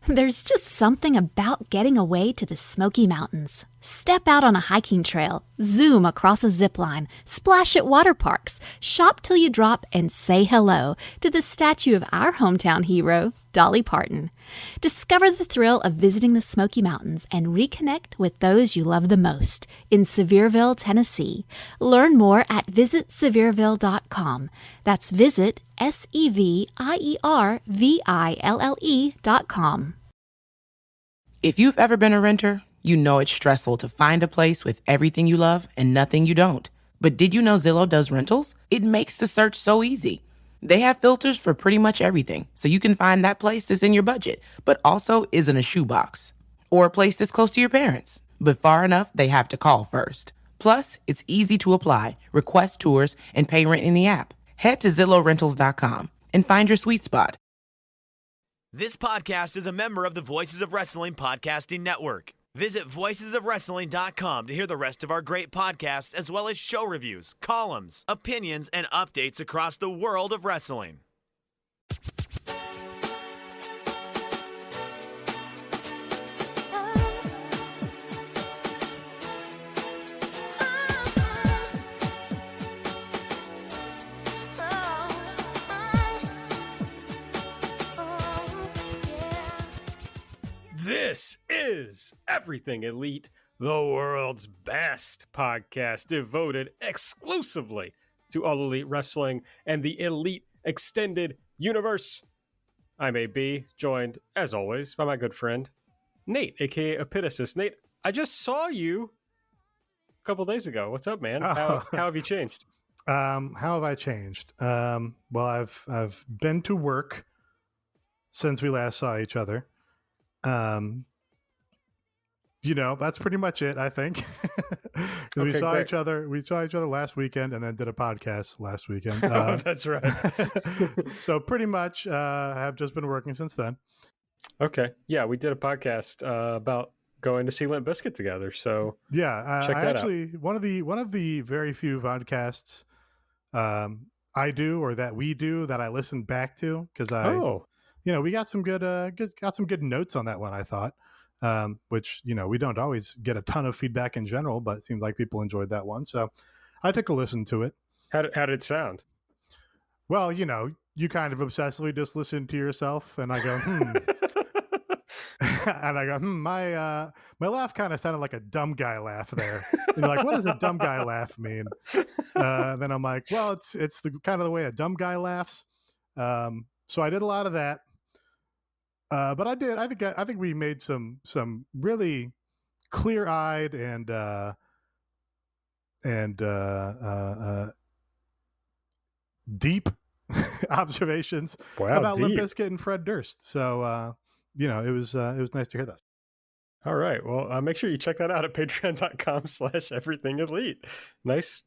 There's just something about getting away to the Smoky Mountains. Step out on a hiking trail, zoom across a zip line, splash at water parks, shop till you drop, and say hello to the statue of our hometown hero, Dolly Parton. Discover the thrill of visiting the Smoky Mountains and reconnect with those you love the most in Sevierville, Tennessee. Learn more at visitsevierville.com. That's visit SEVIERVILLE.com. If you've ever been a renter, you know it's stressful to find a place with everything you love and nothing you don't. But did you know Zillow does rentals? It makes the search so easy. They have filters for pretty much everything, so you can find that place that's in your budget, but also isn't a shoebox. Or a place that's close to your parents, but far enough they have to call first. Plus, it's easy to apply, request tours, and pay rent in the app. Head to ZillowRentals.com and find your sweet spot. This podcast is a member of the Voices of Wrestling Podcasting Network. Visit voicesofwrestling.com to hear the rest of our great podcasts, as well as show reviews, columns, opinions, and updates across the world of wrestling. This is Everything Elite, the world's best podcast devoted exclusively to all elite wrestling and the elite extended universe. I'm AB, joined, as always, by my good friend, Nate, aka Epitasis. Nate, I just saw you a couple days ago. What's up, man? How have you changed? How have I changed? Well, I've been to work since we last saw each other. That's pretty much it, I think. Okay, we saw great. each other last weekend and then did a podcast last weekend. Oh, that's right. So pretty much have just been working since then. Okay. Yeah, we did a podcast about going to see Limp Bizkit together. So yeah, check that actually one of the very few podcasts I do or that we do that I listen back to because we got some good notes on that one, I thought. Which, we don't always get a ton of feedback in general, but it seemed like people enjoyed that one. So I took a listen to it. How did it sound? Well, you kind of obsessively just listen to yourself and I go, and I go, my laugh kind of sounded like a dumb guy laugh there. And you're like, what does a dumb guy laugh mean? Then I'm like, well, it's the kind of the way a dumb guy laughs. So I did a lot of that. But I think we made some really clear-eyed and deep observations about Limp Bizkit and Fred Durst. So it was nice to hear that. All right. Well, make sure you check that out at patreon.com/everythingelite. Nice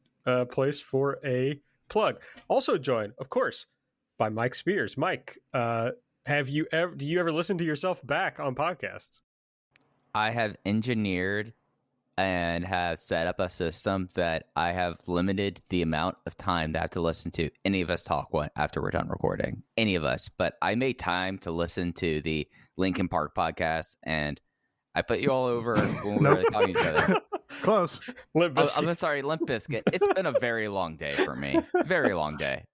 place for a plug. Also joined, of course, by Mike Spears. Mike, do you ever listen to yourself back on podcasts? I have engineered and have set up a system that I have limited the amount of time that I have to listen to any of us talk after we're done recording. Any of us. But I made time to listen to the Linkin Park podcast, and I put you all over when we were talking to each other. Close. Limp Bizkit. I'm sorry, Limp Bizkit. It's been a very long day for me. Very long day.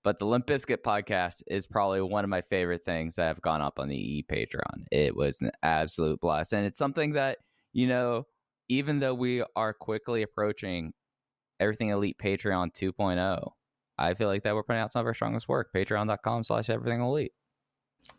But the Limp Bizkit podcast is probably one of my favorite things that have gone up on the EE Patreon. It was an absolute blast. And it's something that, even though we are quickly approaching Everything Elite Patreon 2.0, I feel like that we're putting out some of our strongest work. Patreon.com/Everything Elite.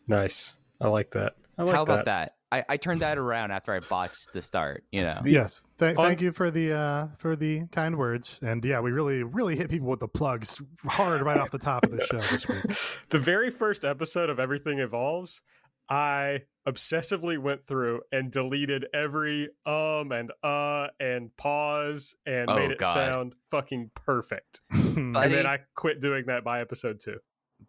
Nice. I like that. How about that? I turned that around after I botched the start, Yes. Thank you for the kind words. And yeah, we really hit people with the plugs hard right off the top of the show this week. The very first episode of Everything Evolves, I obsessively went through and deleted every and pause and made it sound fucking perfect. And then I quit doing that by episode 2.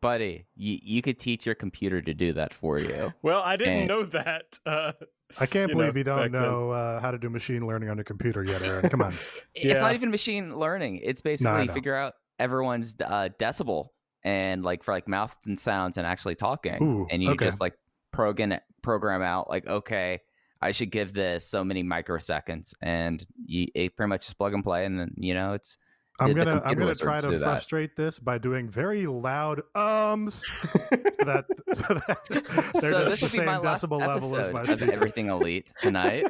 Buddy, you could teach your computer to do that for you. Well, I didn't know that. I can't believe you don't know how to do machine learning on a computer yet, Aaron. Come on. It's not even machine learning. It's basically figure out everyone's decibel and for mouth and sounds and actually talking. Ooh, and you just program program out like, okay, I should give this so many microseconds, and it pretty much just plug and play, and then it's. I'm gonna try to frustrate this by doing very loud ums, so that they're just the same decibel level as my of Everything Elite tonight.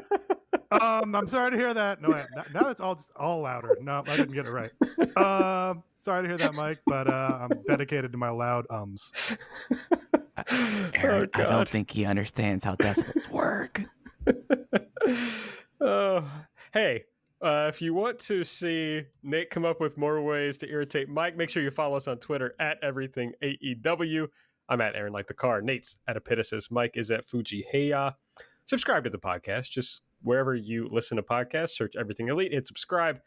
I'm sorry to hear that. No, now it's all louder. No, I didn't get it right. Sorry to hear that, Mike, but I'm dedicated to my loud ums. Aaron, I don't think he understands how decibels work. Hey. If you want to see Nate come up with more ways to irritate Mike, make sure you follow us on Twitter at Everything AEW. I'm at Aaron Like the Car. Nate's at Epitasis. Mike is at Fuji Heya. Subscribe to the podcast. Just wherever you listen to podcasts, search Everything Elite and subscribe.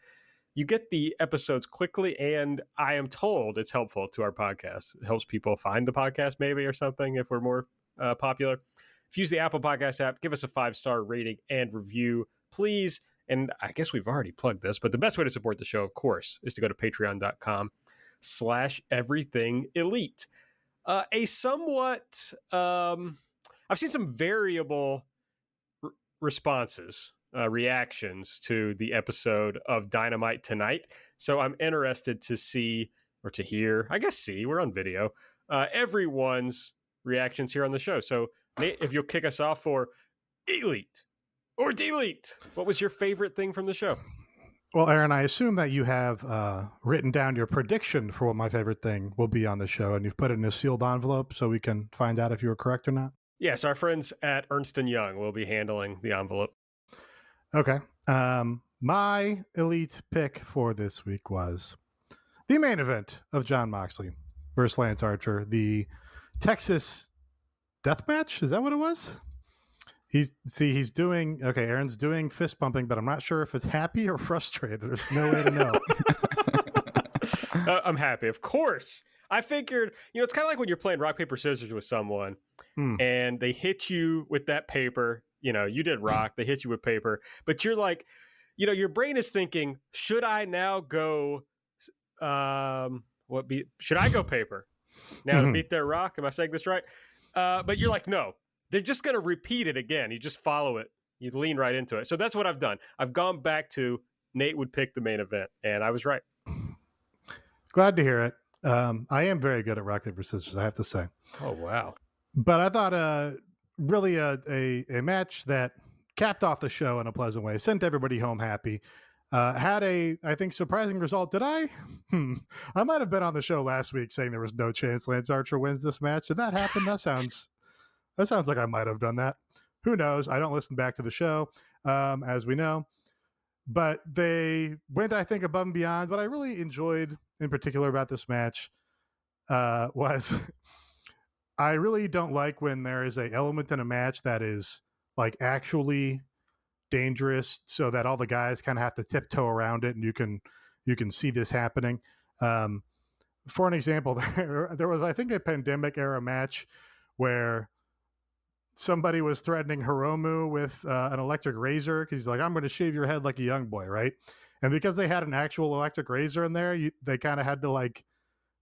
You get the episodes quickly, and I am told it's helpful to our podcast. It helps people find the podcast maybe or something if we're more popular. If you use the Apple Podcast app, give us a 5-star rating and review, please. And I guess we've already plugged this, but the best way to support the show, of course, is to go to patreon.com/everythingelite. A somewhat, I've seen some variable responses, reactions to the episode of Dynamite tonight. So I'm interested to see, or to hear, I guess we're on video, everyone's reactions here on the show. So Nate, if you'll kick us off for Elite or Delete, what was your favorite thing from the show? Well, Aaron, I assume that you have written down your prediction for what my favorite thing will be on the show, and you've put it in a sealed envelope so we can find out if you were correct or not. Yes, our friends at Ernst & Young will be handling the envelope. Okay. My elite pick for this week was the main event of Jon Moxley versus Lance Archer, the Texas Death Match. Is that what it was? He's doing, okay, Aaron's doing fist pumping, but I'm not sure if it's happy or frustrated. There's no way to know. I'm happy, of course. I figured, it's kind of like when you're playing rock, paper, scissors with someone and they hit you with that paper. You did rock, they hit you with paper, but you're like, your brain is thinking, should I now go, should I go paper? Now to beat their rock? Am I saying this right? But you're like, no. They're just going to repeat it again. You just follow it. You lean right into it. So that's what I've done. I've gone back to Nate would pick the main event, and I was right. Glad to hear it. I am very good at rock, paper, scissors, I have to say. Oh, wow. But I thought really a match that capped off the show in a pleasant way, sent everybody home happy, had I think, surprising result. Did I? I might have been on the show last week saying there was no chance Lance Archer wins this match. Did that happen? That sounds like I might have done that. Who knows? I don't listen back to the show, as we know. But they went, I think, above and beyond. What I really enjoyed in particular about this match was I really don't like when there is an element in a match that is like actually dangerous, so that all the guys kind of have to tiptoe around it, and you can see this happening. For an example, there was, I think, a pandemic era match where somebody was threatening Hiromu with an electric razor because he's like, I'm going to shave your head like a young boy, right? And because they had an actual electric razor in there, they kind of had to like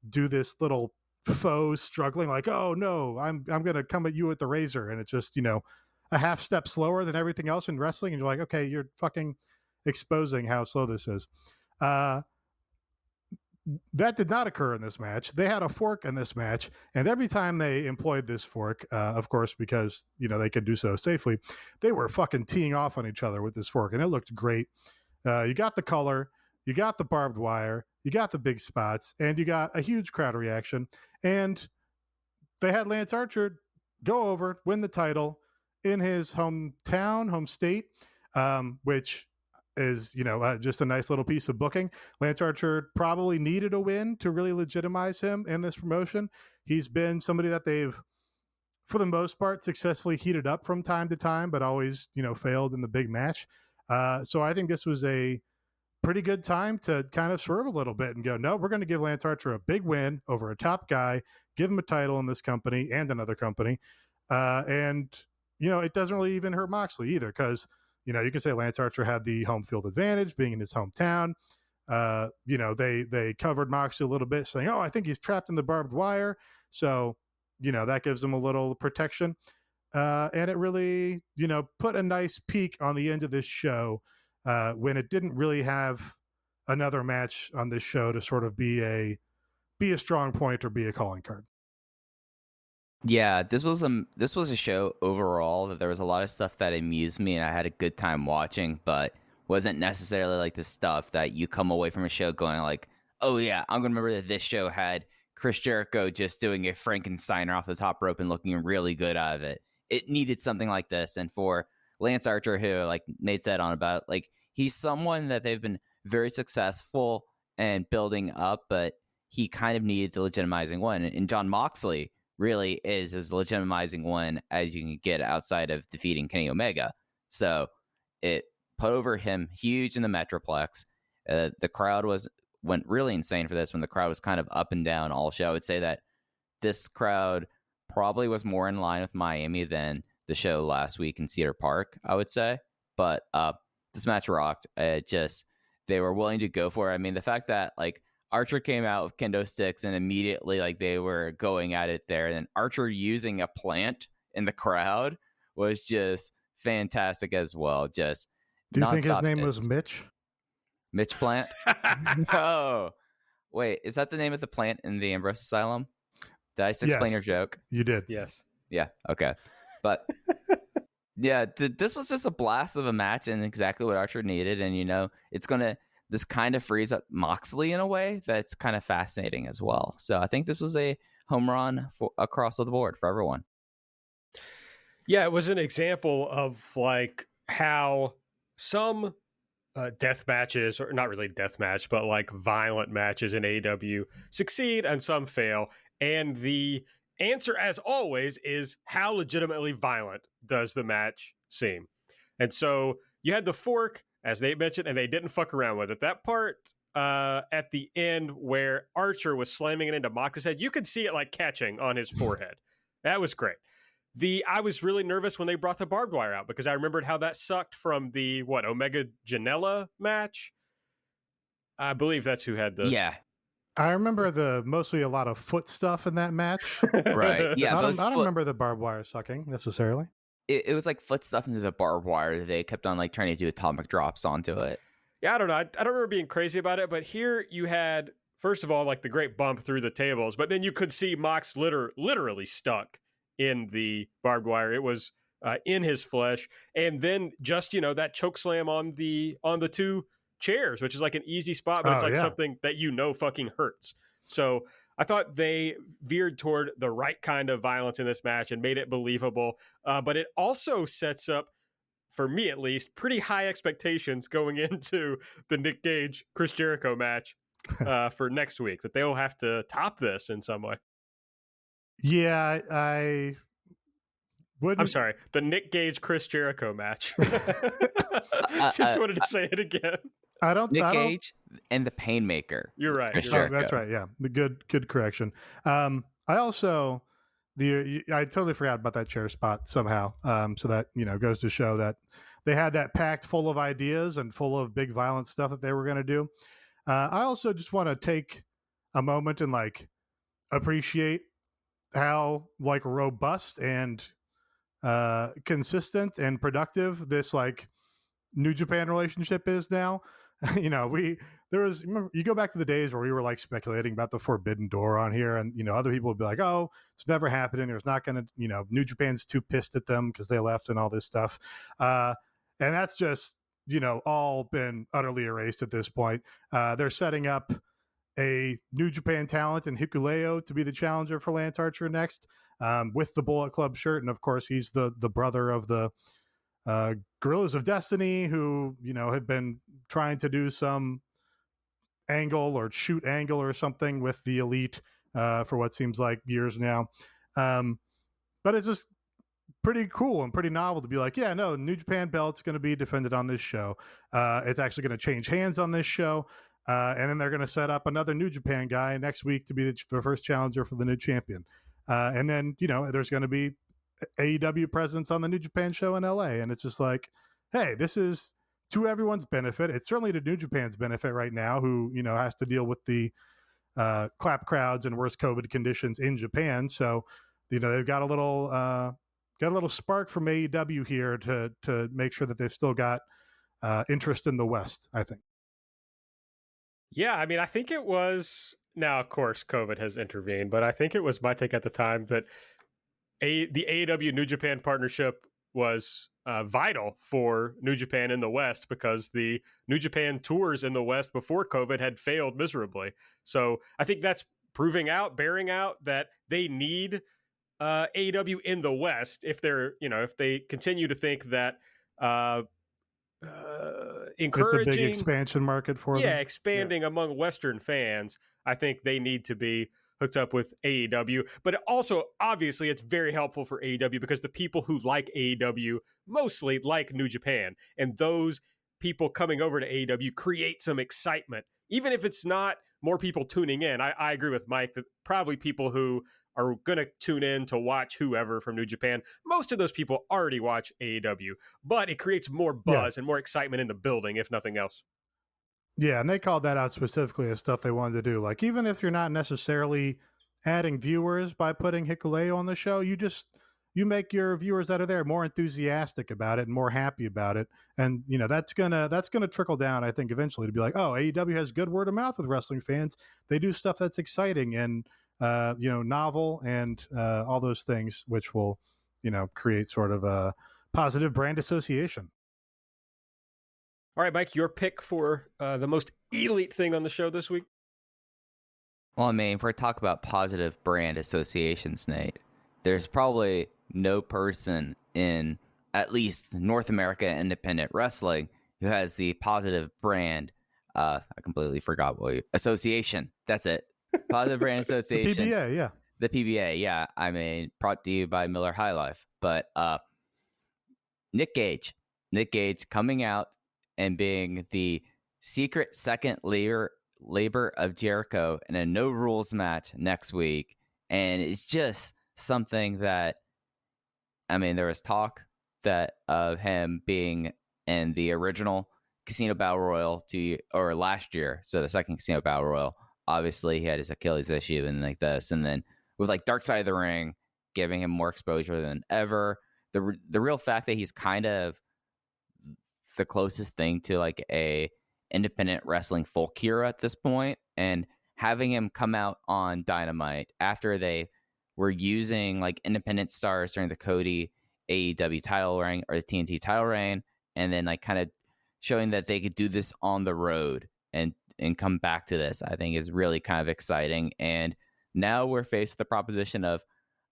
do this little faux struggling, like, oh no, I'm going to come at you with the razor, and it's just a half step slower than everything else in wrestling, and you're like, okay, you're fucking exposing how slow this is. That did not occur in this match. They had a fork in this match, and every time they employed this fork, of course, because they could do so safely, they were fucking teeing off on each other with this fork, and it looked great. You got the color, you got the barbed wire, you got the big spots, and you got a huge crowd reaction. And they had Lance Archer go over, win the title in his home state, which is, just a nice little piece of booking. Lance Archer probably needed a win to really legitimize him in this promotion. He's been somebody that they've, for the most part, successfully heated up from time to time, but always, failed in the big match. So I think this was a pretty good time to kind of swerve a little bit and go, no, we're going to give Lance Archer a big win over a top guy, give him a title in this company and another company. And it doesn't really even hurt Moxley either, because you can say Lance Archer had the home field advantage being in his hometown. They covered Moxley a little bit, saying, oh, I think he's trapped in the barbed wire. So, that gives him a little protection. And it really, put a nice peak on the end of this show when it didn't really have another match on this show to sort of be a strong point or be a calling card. Yeah, this was a show overall that there was a lot of stuff that amused me and I had a good time watching, but wasn't necessarily like the stuff that you come away from a show going like, oh yeah, I'm gonna remember that this show had Chris Jericho just doing a Frankensteiner off the top rope and looking really good out of it. It needed something like this, and for Lance Archer, who like Nate said on about, like he's someone that they've been very successful and building up, but he kind of needed the legitimizing one, and Jon Moxley really is as legitimizing one as you can get outside of defeating Kenny Omega. So it put over him huge in the Metroplex. The crowd went really insane for this when the crowd was kind of up and down all show. I would say that this crowd probably was more in line with Miami than the show last week in Cedar Park, I would say. But this match rocked. They were willing to go for it. I mean, the fact that like Archer came out with kendo sticks and immediately like they were going at it there, and then Archer using a plant in the crowd was just fantastic as well. Just do you think his name was Mitch? Mitch Plant? No. Wait, is that the name of the plant in the Ambrose Asylum? Did I just explain your joke? You did. Yes. Yeah. Okay. But yeah, this was just a blast of a match and exactly what Archer needed. And, this kind of frees up Moxley in a way that's kind of fascinating as well. So I think this was a home run across the board for everyone. Yeah, it was an example of like how some death matches, or not really death match, but like violent matches in AEW succeed and some fail. And the answer, as always, is how legitimately violent does the match seem? And so you had the fork, as Nate mentioned, and they didn't fuck around with it. That part at the end where Archer was slamming it into Mox's head, you could see it like catching on his forehead. That was great. I was really nervous when they brought the barbed wire out because I remembered how that sucked from the Omega Janela match. I believe that's who had the... Yeah. I remember mostly a lot of foot stuff in that match. Right. Yeah. I don't remember the barbed wire sucking necessarily. It was like foot stuff into the barbed wire. They kept on like trying to do atomic drops onto it. Yeah, I don't know. I don't remember being crazy about it, but here you had, first of all, like the great bump through the tables, but then you could see Mox literally stuck in the barbed wire. It was in his flesh. And then just, that choke slam on the two chairs, which is like an easy spot, but it's like something that fucking hurts. So I thought they veered toward the right kind of violence in this match and made it believable. But it also sets up, for me at least, pretty high expectations going into the Nick Gage Chris Jericho match for next week, that they'll have to top this in some way. Yeah, I wouldn't. I'm sorry, the Nick Gage Chris Jericho match. Just wanted to say it again. Nick Gage and the Painmaker. You're right. That's right. Yeah, the good correction. I also I totally forgot about that chair spot somehow. So that goes to show that they had that packed full of ideas and full of big violent stuff that they were going to do. I also just want to take a moment and like appreciate how like robust and consistent and productive this like New Japan relationship is now. Remember, you go back to the days where we were like speculating about the forbidden door on here, and other people would be like, oh, it's never happening, there's not gonna, New Japan's too pissed at them because they left and all this stuff, and that's just all been utterly erased at this point. They're setting up a New Japan talent in Hikuleo to be the challenger for Lance Archer next, with the Bullet Club shirt, and of course he's the brother of the Guerrillas of Destiny, who had been trying to do some angle or shoot angle or something with the Elite for what seems like years now, but it's just pretty cool and pretty novel to be like, yeah, no, the New Japan belt's going to be defended on this show. It's actually going to change hands on this show, and then they're going to set up another New Japan guy next week to be the first challenger for the new champion, and then there's going to be AEW presence on the New Japan show in LA, and it's just like, hey, this is to everyone's benefit. It's certainly to New Japan's benefit right now, who has to deal with the clap crowds and worse COVID conditions in Japan. So they've got a little got a little spark from AEW here to make sure that they've still got interest in the West, I think. Yeah, I mean, I think it was, now of course COVID has intervened, but I think it was my take at the time that the AEW New Japan partnership was vital for New Japan in the West, because the New Japan tours in the West before COVID had failed miserably. So I think that's bearing out that they need AEW in the West if they continue to think that encouraging, it's a big expansion market for them. Expanding among Western fans. I think they need to be hooked up with AEW, but also obviously it's very helpful for AEW because the people who like AEW mostly like New Japan, and those people coming over to AEW create some excitement, even if it's not more people tuning in. I agree with Mike that probably people who are going to tune in to watch whoever from New Japan, most of those people already watch AEW, but it creates more buzz and more excitement in the building, if nothing else. Yeah, and they called that out specifically as stuff they wanted to do. Like, even if you're not necessarily adding viewers by putting Hikuleo on the show, you make your viewers that are there more enthusiastic about it and more happy about it. And, that's gonna trickle down, I think, eventually to be like, oh, AEW has good word of mouth with wrestling fans. They do stuff that's exciting and novel and all those things, which will, create sort of a positive brand association. All right, Mike, your pick for the most elite thing on the show this week? Well, I mean, if we're talking about positive brand associations, Nate, there's probably no person in at least North America independent wrestling who has the positive brand. I completely forgot association. That's it. Positive brand association. The PBA, yeah. The PBA, yeah. I mean, brought to you by Miller High Life. But Nick Gage coming out and being the secret second labor of Jericho in a no rules match next week. And it's just something that, I mean, there was talk that of him being in the original Casino Battle Royal or last year. So the second Casino Battle Royal, obviously he had his Achilles issue and like this. And then with like Dark Side of the Ring, giving him more exposure than ever. The real fact that he's kind of the closest thing to like a independent wrestling folk hero at this point, and having him come out on Dynamite after they were using like independent stars during the Cody AEW title reign or the TNT title reign, and then like kind of showing that they could do this on the road and come back to this, I think is really kind of exciting. And now we're faced with the proposition of,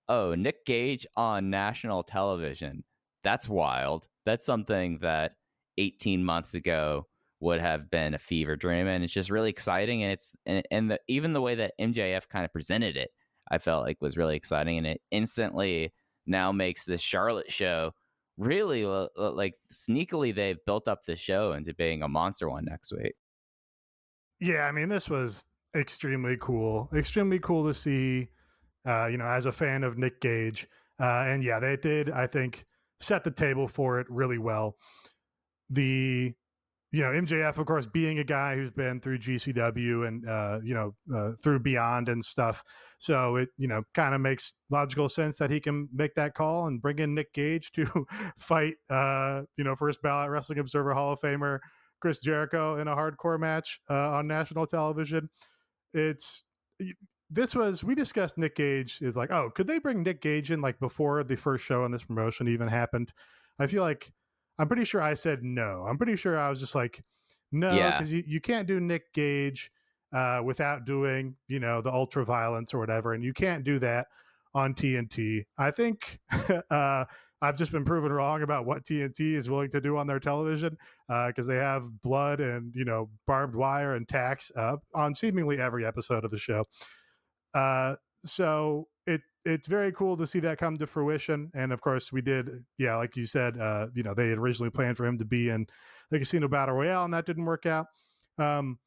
oh, Nick Gage on national television. That's wild. That's something that 18 months ago would have been a fever dream, and it's just really exciting. And even the way that MJF kind of presented it, I felt like was really exciting, and it instantly now makes this Charlotte show really like sneakily they've built up the show into being a monster one next week. Yeah, I mean, this was extremely cool to see, as a fan of Nick Gage. And yeah, they did, I think, set the table for it really well. MJF, of course, being a guy who's been through GCW and, through Beyond and stuff. So it, kind of makes logical sense that he can make that call and bring in Nick Gage to fight, first ballot Wrestling Observer Hall of Famer Chris Jericho in a hardcore match on national television. We discussed Nick Gage is like, oh, could they bring Nick Gage in like before the first show on this promotion even happened? I feel like, I'm pretty sure I said no. I'm pretty sure I was just like, no, because you can't do Nick Gage without doing, the ultra violence or whatever. And you can't do that on TNT. I think I've just been proven wrong about what TNT is willing to do on their television because they have blood and, barbed wire and tacks on seemingly every episode of the show. So it's very cool to see that come to fruition. And of course we did. Yeah. Like you said, they had originally planned for him to be in the Casino Battle Royale and that didn't work out. So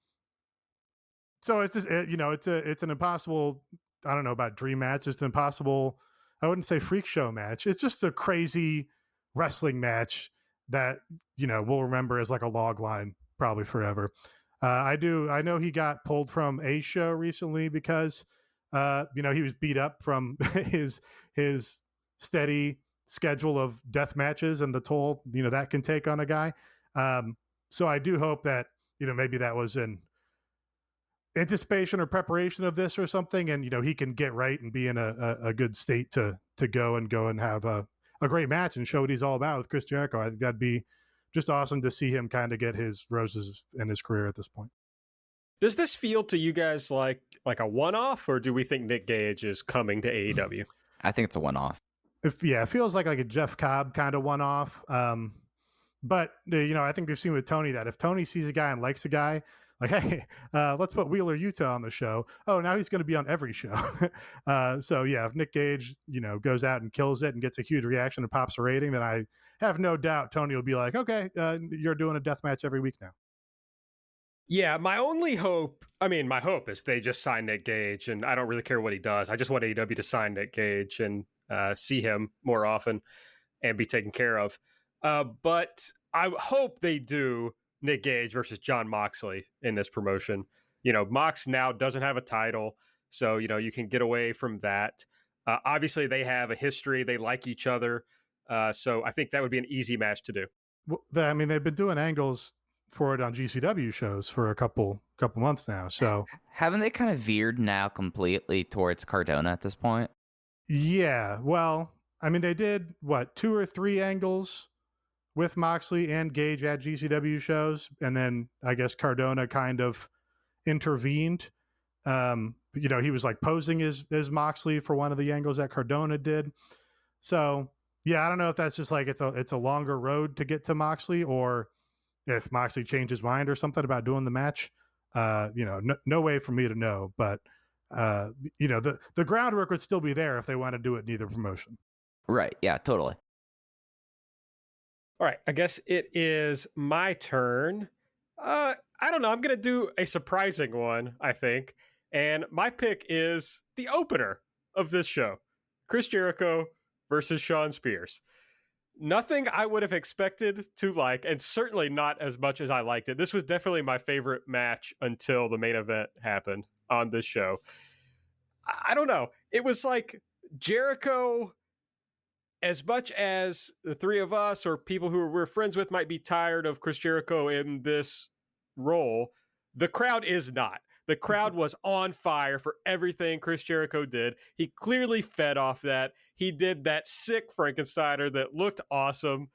it's just, it's an impossible, I don't know about dream match. It's an impossible, I wouldn't say freak show match. It's just a crazy wrestling match that, we'll remember as like a log line probably forever. I know he got pulled from a show recently because, he was beat up from his steady schedule of death matches and the toll, that can take on a guy. So I do hope that, maybe that was in anticipation or preparation of this or something. And, he can get right and be in a good state to go and have a great match and show what he's all about with Chris Jericho. I think that'd be just awesome to see him kind of get his roses in his career at this point. Does this feel to you guys like a one-off, or do we think Nick Gage is coming to AEW? I think it's a one-off. It feels like a Jeff Cobb kind of one-off. But, I think we've seen with Tony that if Tony sees a guy and likes a guy, like, hey, let's put Wheeler Utah on the show. Oh, now he's going to be on every show. So, yeah, if Nick Gage, goes out and kills it and gets a huge reaction and pops a rating, then I have no doubt Tony will be like, okay, you're doing a death match every week now. Yeah, my hope is they just sign Nick Gage, and I don't really care what he does. I just want AEW to sign Nick Gage and see him more often and be taken care of. But I hope they do Nick Gage versus Jon Moxley in this promotion. Mox now doesn't have a title, so, you can get away from that. Obviously, they have a history. They like each other. So I think that would be an easy match to do. Well, they've been doing angles for it on GCW shows for a couple months now. So haven't they kind of veered now completely towards Cardona at this point? Yeah. Well, they did 2 or 3 angles with Moxley and Gage at GCW shows, and then I guess Cardona kind of intervened. He was like posing as Moxley for one of the angles that Cardona did. So yeah, I don't know if that's just like it's a longer road to get to Moxley, or if Moxley changed his mind or something about doing the match. No way for me to know, but the groundwork would still be there if they want to do it in either promotion. Right. Yeah, totally. All right. I guess it is my turn. I don't know. I'm going to do a surprising one, I think. And my pick is the opener of this show. Chris Jericho versus Shawn Spears. Nothing I would have expected to like, and certainly not as much as I liked it. This was definitely my favorite match until the main event happened on this show. I don't know. It was like Jericho, as much as the three of us or people who we're friends with might be tired of Chris Jericho in this role, the crowd is not. The crowd was on fire for everything Chris Jericho did. He clearly fed off that. He did that sick Frankensteiner that looked awesome.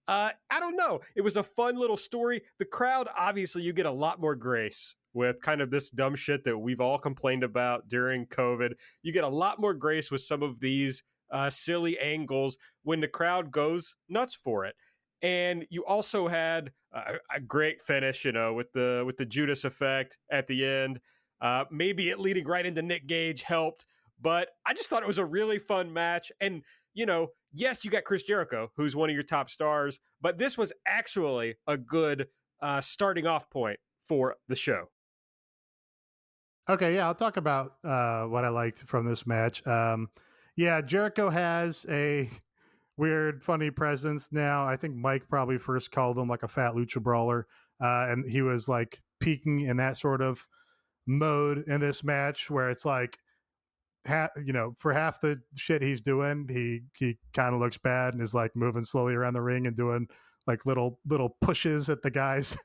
I don't know. It was a fun little story. The crowd, obviously, you get a lot more grace with kind of this dumb shit that we've all complained about during COVID. You get a lot more grace with some of these silly angles when the crowd goes nuts for it. And you also had a great finish, with the Judas effect at the end. Maybe it leading right into Nick Gage helped, but I just thought it was a really fun match. And, yes, you got Chris Jericho, who's one of your top stars, but this was actually a good starting off point for the show. Okay, yeah, I'll talk about what I liked from this match. Jericho has a weird, funny presence now. I think Mike probably first called him like a fat lucha brawler, and he was like peaking in that sort of mode in this match where it's like, for half the shit he's doing, he kind of looks bad and is like moving slowly around the ring and doing like little pushes at the guy's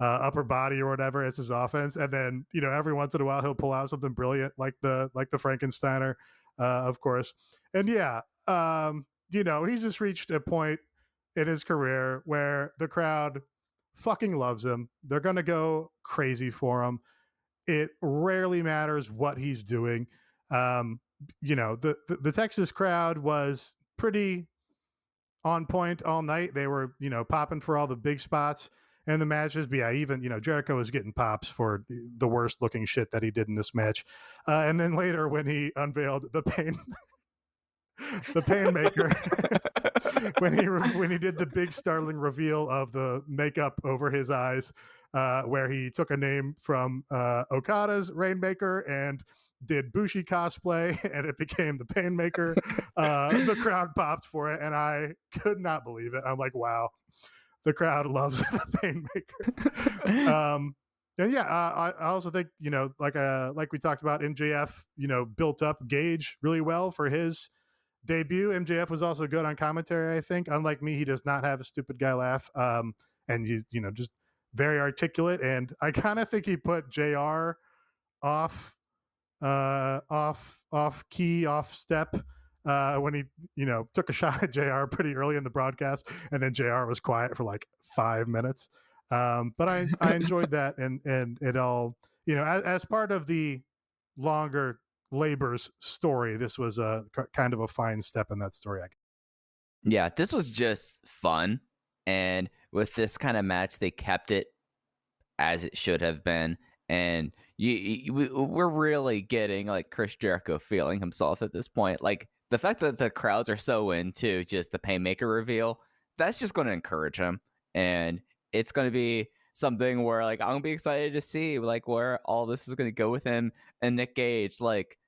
upper body or whatever as his offense. And then, every once in a while he'll pull out something brilliant like the Frankensteiner, of course. And he's just reached a point in his career where the crowd fucking loves him. They're going to go crazy for him. It rarely matters what he's doing. The Texas crowd was pretty on point all night. They were, popping for all the big spots in the matches. But yeah, even, Jericho was getting pops for the worst looking shit that he did in this match. And then later when he unveiled the pain maker, when he did the big startling reveal of the makeup over his eyes, where he took a name from Okada's Rainmaker and did Bushi cosplay, and it became the Painmaker. The crowd popped for it, and I could not believe it. I'm like, wow, the crowd loves the Painmaker. And yeah, I also think, like we talked about, MJF, built up Gage really well for his debut, MJF was also good on commentary, I think. Unlike me, he does not have a stupid guy laugh. And he's, just very articulate. And I kind of think he put JR off key, off step when he, took a shot at JR pretty early in the broadcast, and then JR was quiet for like 5 minutes. But I enjoyed that, and it all, as part of the longer Labor's story, this was a kind of a fine step in that story. Yeah, this was just fun, and with this kind of match, they kept it as it should have been, and we're really getting like Chris Jericho feeling himself at this point. Like the fact that the crowds are so into just the Painmaker reveal, that's just going to encourage him, and it's going to be something where like I'm going to be excited to see like where all this is going to go with him and Nick Gage. Like,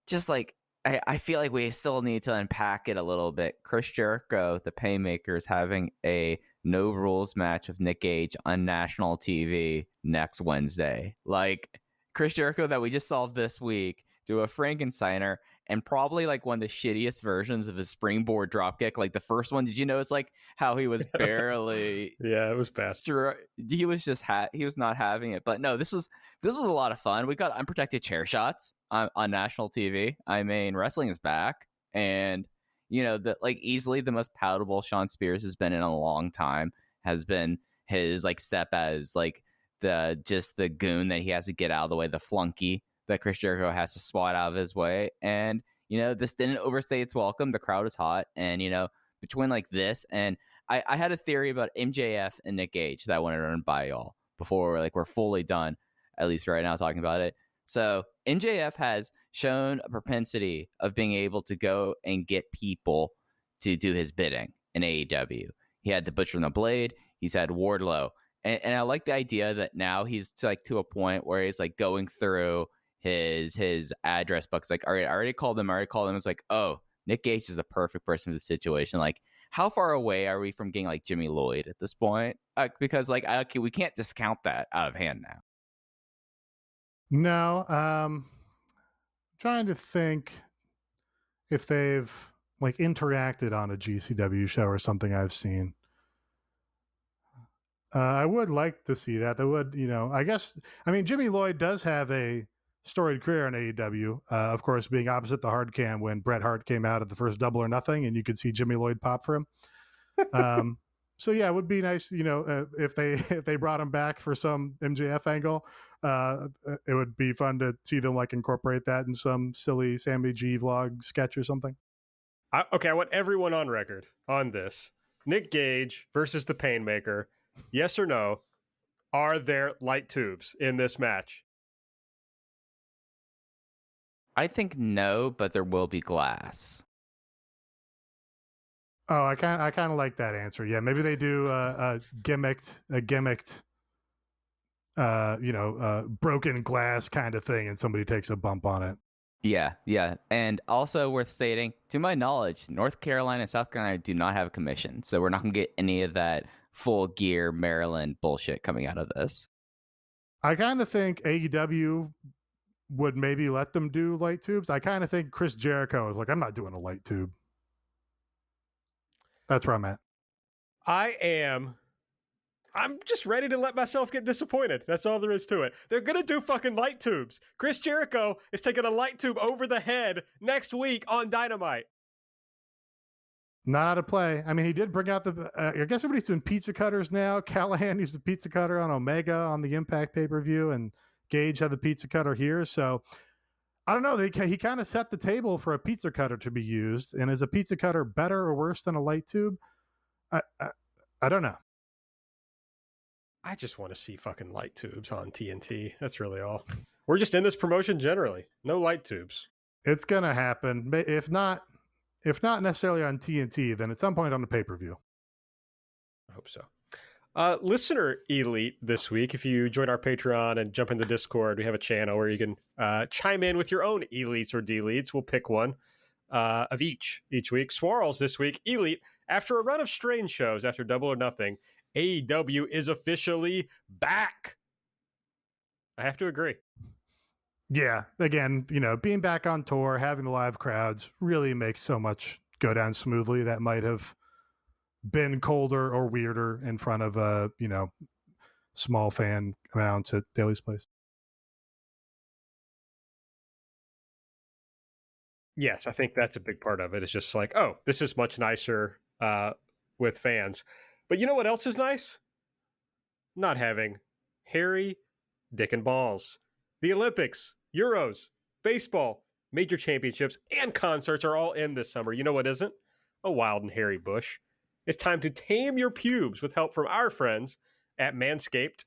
just like I feel like we still need to unpack it a little bit. Chris Jericho, the Painmaker, is having a no rules match with Nick Gage on national TV next Wednesday. Like Chris Jericho that we just saw this week do a Frankensteiner and probably like one of the shittiest versions of his springboard dropkick. Like the first one, did you notice like how he was barely? Yeah, it was bad. He was just he was not having it. But no, this was a lot of fun. We got unprotected chair shots on national TV. I mean, wrestling is back, and easily the most palatable Shawn Spears has been in a long time has been his like step as like the goon that he has to get out of the way, the flunky that Chris Jericho has to swat out of his way. And this didn't overstay its welcome. The crowd is hot, and between like this and I had a theory about MJF and Nick Gage that I wanted to run by y'all before we're fully done, at least right now, talking about it. So MJF has shown a propensity of being able to go and get people to do his bidding in AEW. He had the Butcher and the Blade. He's had Wardlow. And I like the idea that now he's to a point where he's like going through his address books. Like, all right, I already called him. It's like, oh, Nick Gage is the perfect person for the situation. Like, how far away are we from getting like Jimmy Lloyd at this point? Because we can't discount that out of hand now. No, trying to think if they've like interacted on a GCW show or something I've seen. I would like to see that. That would, Jimmy Lloyd does have a storied career in AEW, of course, being opposite the hard cam when Bret Hart came out at the first Double or Nothing, and you could see Jimmy Lloyd pop for him. So yeah, it would be nice, if they brought him back for some MJF angle. It would be fun to see them like incorporate that in some silly Sammy G vlog sketch or something. I want everyone on record on this. Nick Gage versus the Painmaker. Yes or no? Are there light tubes in this match? I think no, but there will be glass. Oh, I kind of like that answer. Yeah, maybe they do a gimmicked, broken glass kind of thing, and somebody takes a bump on it. Yeah. And also worth stating, to my knowledge, North Carolina and South Carolina do not have a commission, so we're not going to get any of that full gear Maryland bullshit coming out of this. I kind of think AEW would maybe let them do light tubes. I kind of think Chris Jericho is like, I'm not doing a light tube. That's where I'm at. I'm just ready to let myself get disappointed. That's all there is to it. They're going to do fucking light tubes. Chris Jericho is taking a light tube over the head next week on Dynamite. Not out of play. I mean, he did bring out I guess everybody's doing pizza cutters now. Callahan used the pizza cutter on Omega on the Impact pay-per-view, and Gage had the pizza cutter here. So I don't know. He kind of set the table for a pizza cutter to be used. And is a pizza cutter better or worse than a light tube? I don't know. I just want to see fucking light tubes on TNT. That's really all. We're just in this promotion generally. No light tubes. It's going to happen. If not necessarily on TNT, then at some point on the pay-per-view. I hope so. Listener Elite this week, if you join our Patreon and jump in the Discord, we have a channel where you can chime in with your own Elites or Deletes. We'll pick one of each week. Swirls this week, Elite. After a run of strange shows after Double or Nothing, AEW is officially back. I have to agree. Yeah, again, being back on tour, having the live crowds really makes so much go down smoothly that might have been colder or weirder in front of small fan amounts at Daly's Place. Yes, I think that's a big part of it. It's just like, oh, this is much nicer with fans. But you know what else is nice? Not having hairy dick and balls. The Olympics, Euros, baseball, major championships, and concerts are all in this summer. You know what isn't? A wild and hairy bush. It's time to tame your pubes with help from our friends at Manscaped.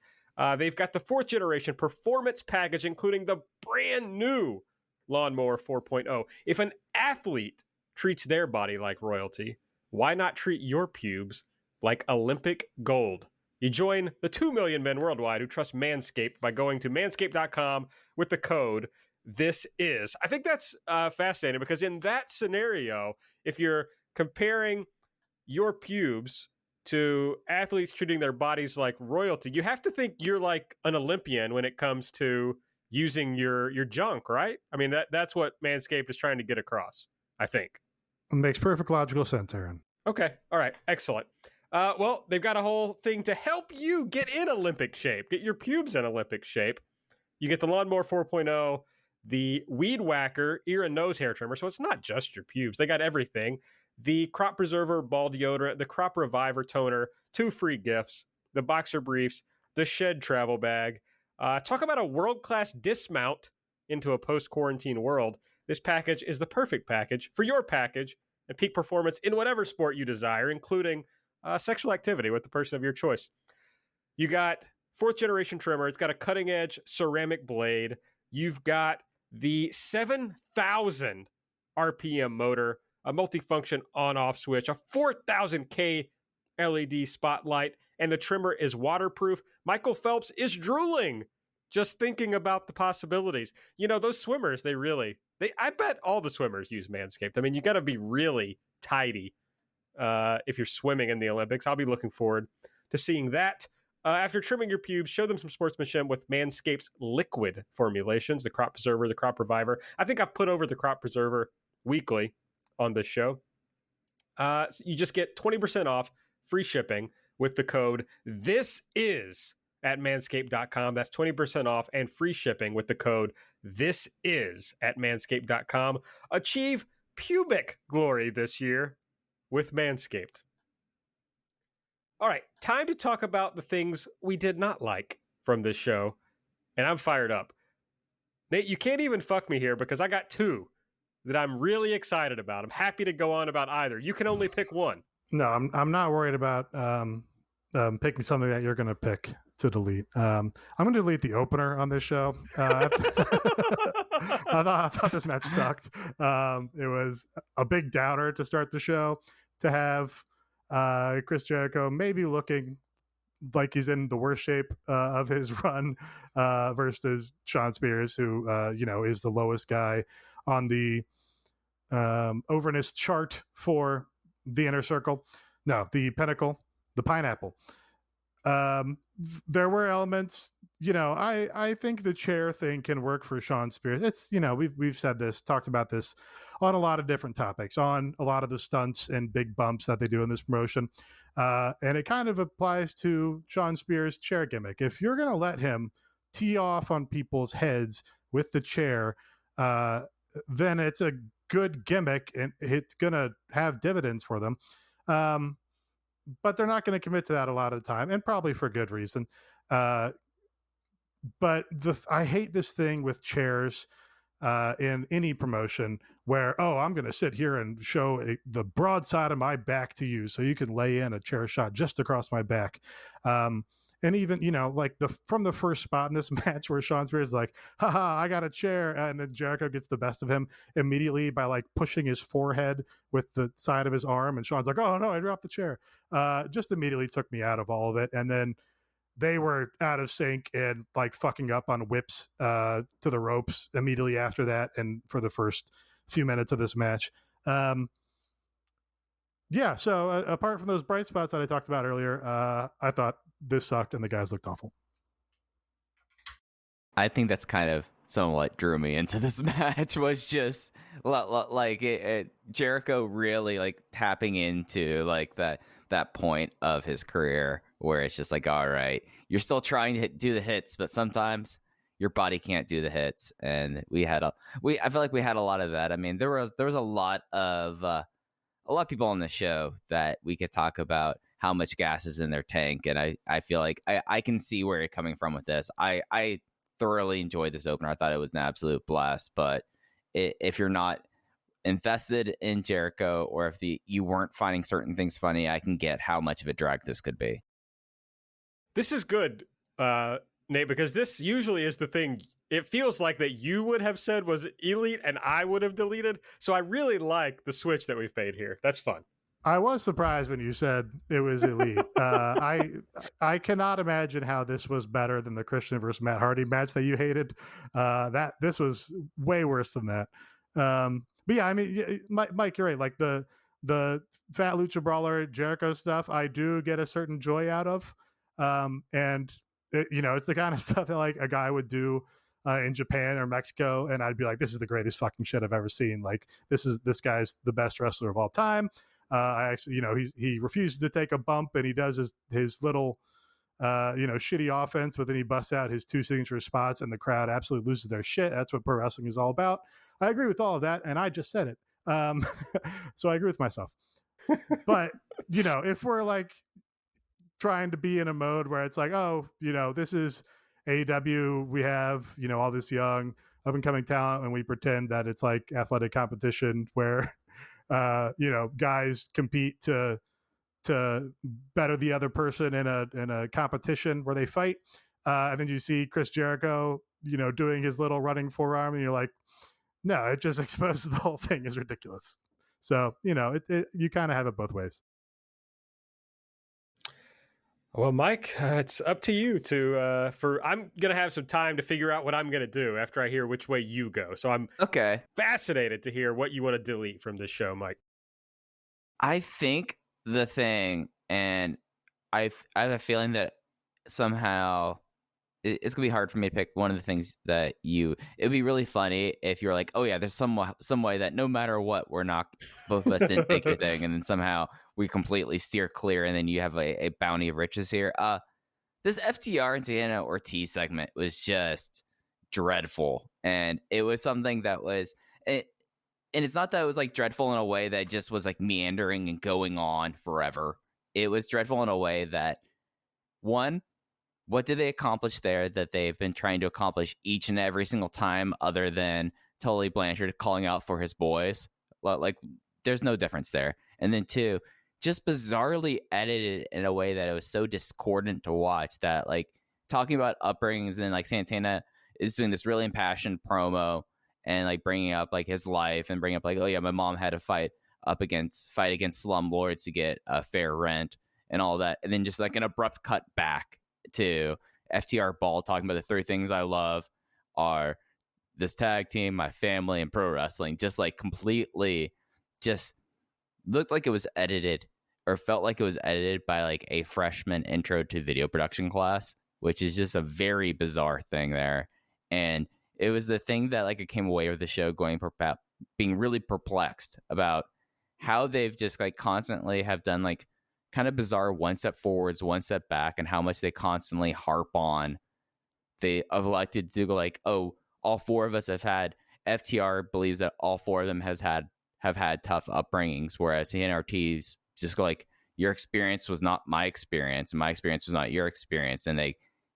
They've got the 4th generation performance package, including the brand new Lawnmower 4.0. If an athlete treats their body like royalty, why not treat your pubes like Olympic gold? You join the 2 million men worldwide who trust Manscaped by going to manscaped.com with the code THISIS. I think that's fascinating because in that scenario, if you're comparing your pubes to athletes treating their bodies like royalty, you have to think you're like an Olympian when it comes to using your junk, right? I mean, that's what Manscaped is trying to get across, I think. It makes perfect logical sense, Aaron. Okay. All right. Excellent. Well, they've got a whole thing to help you get in Olympic shape, get your pubes in Olympic shape. You get the Lawnmower 4.0, the Weed Whacker ear and nose hair trimmer. So it's not just your pubes. They got everything. The Crop Preserver ball deodorant, the Crop Reviver toner, 2 free gifts, the boxer briefs, the Shed travel bag. Talk about a world-class dismount into a post-quarantine world. This package is the perfect package for your package and peak performance in whatever sport you desire, including sexual activity with the person of your choice. You got 4th generation trimmer. It's got a cutting edge ceramic blade. You've got the 7,000 RPM motor, a multifunction on-off switch, a 4,000K LED spotlight, and the trimmer is waterproof. Michael Phelps is drooling just thinking about the possibilities. Those swimmers, I bet all the swimmers use Manscaped. I mean, you got to be really tidy if you're swimming in the Olympics. I'll be looking forward to seeing that. After trimming your pubes, show them some sportsmanship with Manscaped's liquid formulations, the Crop Preserver, the Crop Reviver. I think I've put over the Crop Preserver weekly on this show. So you just get 20% off, free shipping with the code THISIS at manscaped.com. That's 20% off and free shipping with the code THISIS at manscaped.com. Achieve pubic glory this year with Manscaped. All right, time to talk about the things we did not like from this show, and I'm fired up. Nate, you can't even fuck me here because I got 2 that I'm really excited about. I'm happy to go on about either. You can only pick one. No, I'm not worried about picking something that you're going to pick to delete. I'm going to delete the opener on this show. I thought this match sucked. It was a big downer to start the show to have Chris Jericho maybe looking like he's in the worst shape of his run versus Shawn Spears, who is the lowest guy on the overness chart for the Inner Circle. No, the Pinnacle, the Pineapple. There were elements, I think the chair thing can work for Shawn Spears. It's, we've said this, talked about this on a lot of different topics, on a lot of the stunts and big bumps that they do in this promotion. And it kind of applies to Shawn Spears' chair gimmick. If you're going to let him tee off on people's heads with the chair, then it's a good gimmick and it's going to have dividends for them. But they're not going to commit to that a lot of the time, and probably for good reason. But I hate this thing with chairs in any promotion where, I'm going to sit here and show the broad side of my back to you so you can lay in a chair shot just across my back. And even, like from the first spot in this match where Shawn Spears is like, haha, I got a chair. And then Jericho gets the best of him immediately by like pushing his forehead with the side of his arm. And Shawn's like, oh no, I dropped the chair. Just immediately took me out of all of it. And then they were out of sync and like fucking up on whips to the ropes immediately after that. And for the first few minutes of this match. Yeah. So apart from those bright spots that I talked about earlier, I thought this sucked and the guys looked awful. I think that's kind of somewhat drew me into this match was just like Jericho really like tapping into like that point of his career where it's just like, all right, you're still trying to do the hits, but sometimes your body can't do the hits. And I feel like we had a lot of that. I mean, there was a lot of people on the show that we could talk about how much gas is in their tank. And I feel like I can see where you're coming from with this. I thoroughly enjoyed this opener. I thought it was an absolute blast. But if you're not invested in Jericho, or if you weren't finding certain things funny, I can get how much of a drag this could be. This is good, Nate, because this usually is the thing it feels like that you would have said was elite and I would have deleted. So I really like the switch that we've made here. That's fun. I was surprised when you said it was elite. I cannot imagine how this was better than the Christian versus Matt Hardy match that you hated. This was way worse than that. But yeah, I mean, Mike, you're right. Like the Fat Lucha Brawler Jericho stuff, I do get a certain joy out of. And it's the kind of stuff that like a guy would do in Japan or Mexico, and I'd be like, this is the greatest fucking shit I've ever seen. Like this guy's the best wrestler of all time. I actually, he refuses to take a bump, and he does his little shitty offense, but then he busts out his 2 signature spots, and the crowd absolutely loses their shit. That's what pro wrestling is all about. I agree with all of that, and I just said it. So I agree with myself. But if we're like trying to be in a mode where it's like, oh, this is AEW, we have all this young up and coming talent, and we pretend that it's like athletic competition where guys compete to better the other person in a competition where they fight, and then you see Chris Jericho doing his little running forearm, and you're like, no, it just exposes the whole thing is ridiculous. So you kind of have it both ways. Well, Mike, it's up to you to I'm gonna have some time to figure out what I'm gonna do after I hear which way you go. So I'm fascinated to hear what you want to delete from this show, Mike. I think the thing, and I have a feeling that somehow it's gonna be hard for me to pick one of the things that it'd be really funny if you're like, oh yeah, there's some way that no matter what, we're not, both of us didn't take your thing, and then somehow we completely steer clear, and then you have a bounty of riches here. This FTR and Santana Ortiz segment was just dreadful, and it was something that was and it's not that it was like dreadful in a way that just was like meandering and going on forever. It was dreadful in a way that, one, what did they accomplish there that they've been trying to accomplish each and every single time, other than Tully Blanchard calling out for his boys? Like, there's no difference there. And then two, just bizarrely edited in a way that it was so discordant to watch, that like talking about upbringings, and then like Santana is doing this really impassioned promo and like bringing up like his life and bringing up like, oh yeah, my mom had to fight against slumlords to get a fair rent and all that. And then just like an abrupt cut back to FTR Ball talking about the 3 things I love are this tag team, my family, and pro wrestling. Just like completely just looked like it was edited, or felt like it was edited by like a freshman intro to video production class, which is just a very bizarre thing there. And it was the thing that like I came away with the show being really perplexed about how they've just like constantly have done like kind of bizarre 1 step forwards, 1 step back, and how much they constantly harp on. They have elected to go like, oh, all 4 of us have had, FTR believes that all 4 of them have had tough upbringings, whereas Santana Ortiz just go like, your experience was not my experience, and my experience was not your experience. And they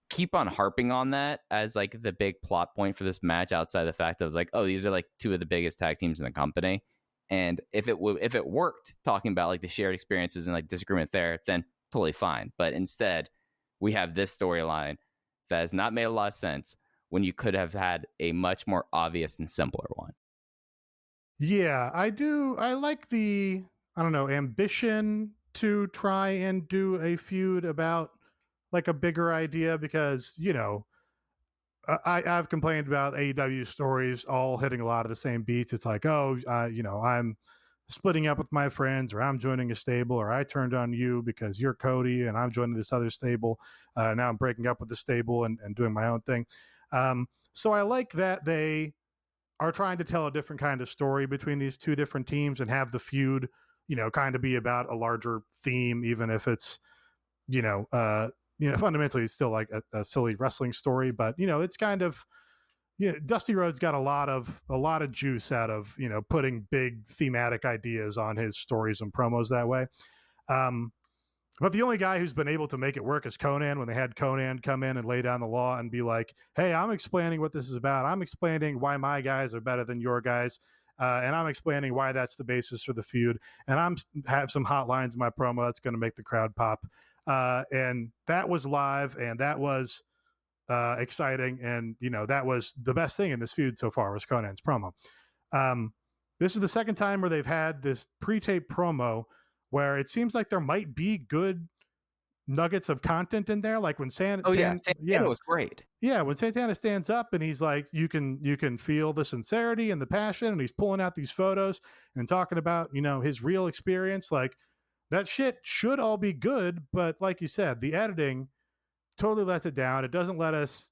keep on harping on that as like the big plot point for this match, outside the fact that it was like, oh, these are like 2 of the biggest tag teams in the company. And if it worked, talking about like the shared experiences and like disagreement there, then totally fine. But instead, we have this storyline that has not made a lot of sense when you could have had a much more obvious and simpler one. Yeah, I do. I like the, ambition to try and do a feud about like a bigger idea, because, I've complained about AEW stories all hitting a lot of the same beats. It's like, oh, I'm splitting up with my friends, or I'm joining a stable, or I turned on you because you're Cody and I'm joining this other stable. Now I'm breaking up with the stable and doing my own thing. So I like that they are trying to tell a different kind of story between these two different teams and have the feud, kind of be about a larger theme, even if it's, fundamentally it's still like a silly wrestling story, but it's kind of, Dusty Rhodes got a lot of juice out of, putting big thematic ideas on his stories and promos that way. But the only guy who's been able to make it work is Conan, when they had Conan come in and lay down the law and be like, hey, I'm explaining what this is about. I'm explaining why my guys are better than your guys. And I'm explaining why that's the basis for the feud. And I'm have some hot lines in my promo that's going to make the crowd pop. And that was live, and that was exciting. And, that was the best thing in this feud so far was Conan's promo. This is the second time where they've had this pre-tape promo where it seems like there might be good nuggets of content in there. Like when Santana was great. Yeah, when Santana stands up and he's like, you can feel the sincerity and the passion, and he's pulling out these photos and talking about, his real experience. Like that shit should all be good, but like you said, the editing totally lets it down. It doesn't let us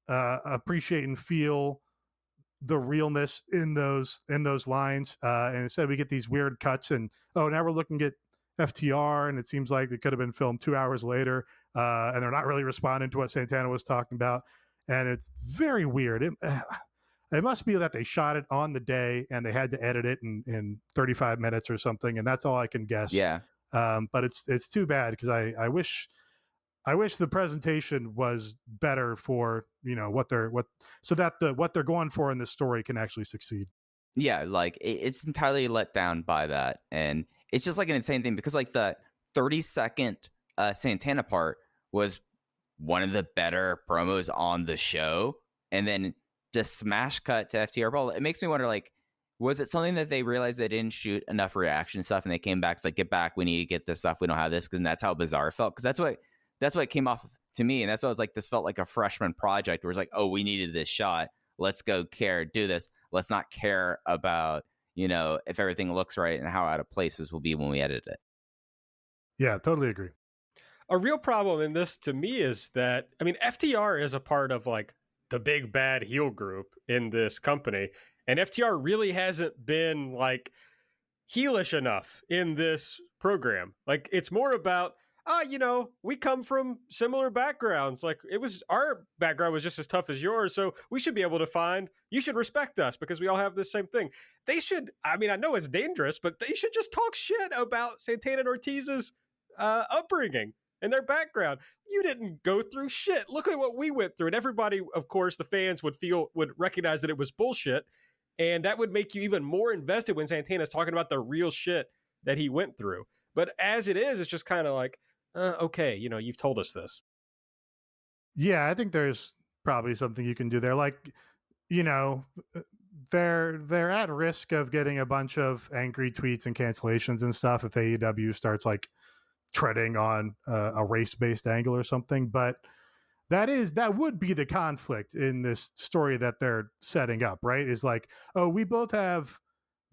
appreciate and feel the realness in those lines, and instead we get these weird cuts, and now we're looking at FTR, and it seems like it could have been filmed 2 hours later, and they're not really responding to what Santana was talking about, and it's very weird. It must be that they shot it on the day and they had to edit it in 35 minutes or something, and that's all I can guess. But it's too bad, because I wish the presentation was better for, what they're going for in this story can actually succeed. Yeah, like it's entirely let down by that. And it's just like an insane thing, because like the 30-second Santana part was one of the better promos on the show. And then the smash cut to FTR Brawl, it makes me wonder, like, was it something that they realized they didn't shoot enough reaction stuff and they came back, it's like, get back, we need to get this stuff, we don't have this, and that's how bizarre it felt. Because that's what came off to me. And that's why I was like, this felt like a freshman project where it's like, oh, we needed this shot. Let's go do this. Let's not care about, if everything looks right and how out of places will be when we edit it. Yeah, totally agree. A real problem in this to me is that, FTR is a part of like the big bad heel group in this company. And FTR really hasn't been like heelish enough in this program. Like it's more about, we come from similar backgrounds. Like our background was just as tough as yours. So we should be able to you should respect us because we all have the same thing. They should, I know it's dangerous, but they should just talk shit about Santana and Ortiz's upbringing and their background. You didn't go through shit. Look at what we went through. And everybody, of course, the fans would recognize that it was bullshit. And that would make you even more invested when Santana's talking about the real shit that he went through. But as it is, it's just kind of like, okay, you've told us this. Yeah, I think there's probably something you can do there. Like, they're at risk of getting a bunch of angry tweets and cancellations and stuff if AEW starts like treading on a race-based angle or something. But that would be the conflict in this story that they're setting up, right? Is like, oh, we both have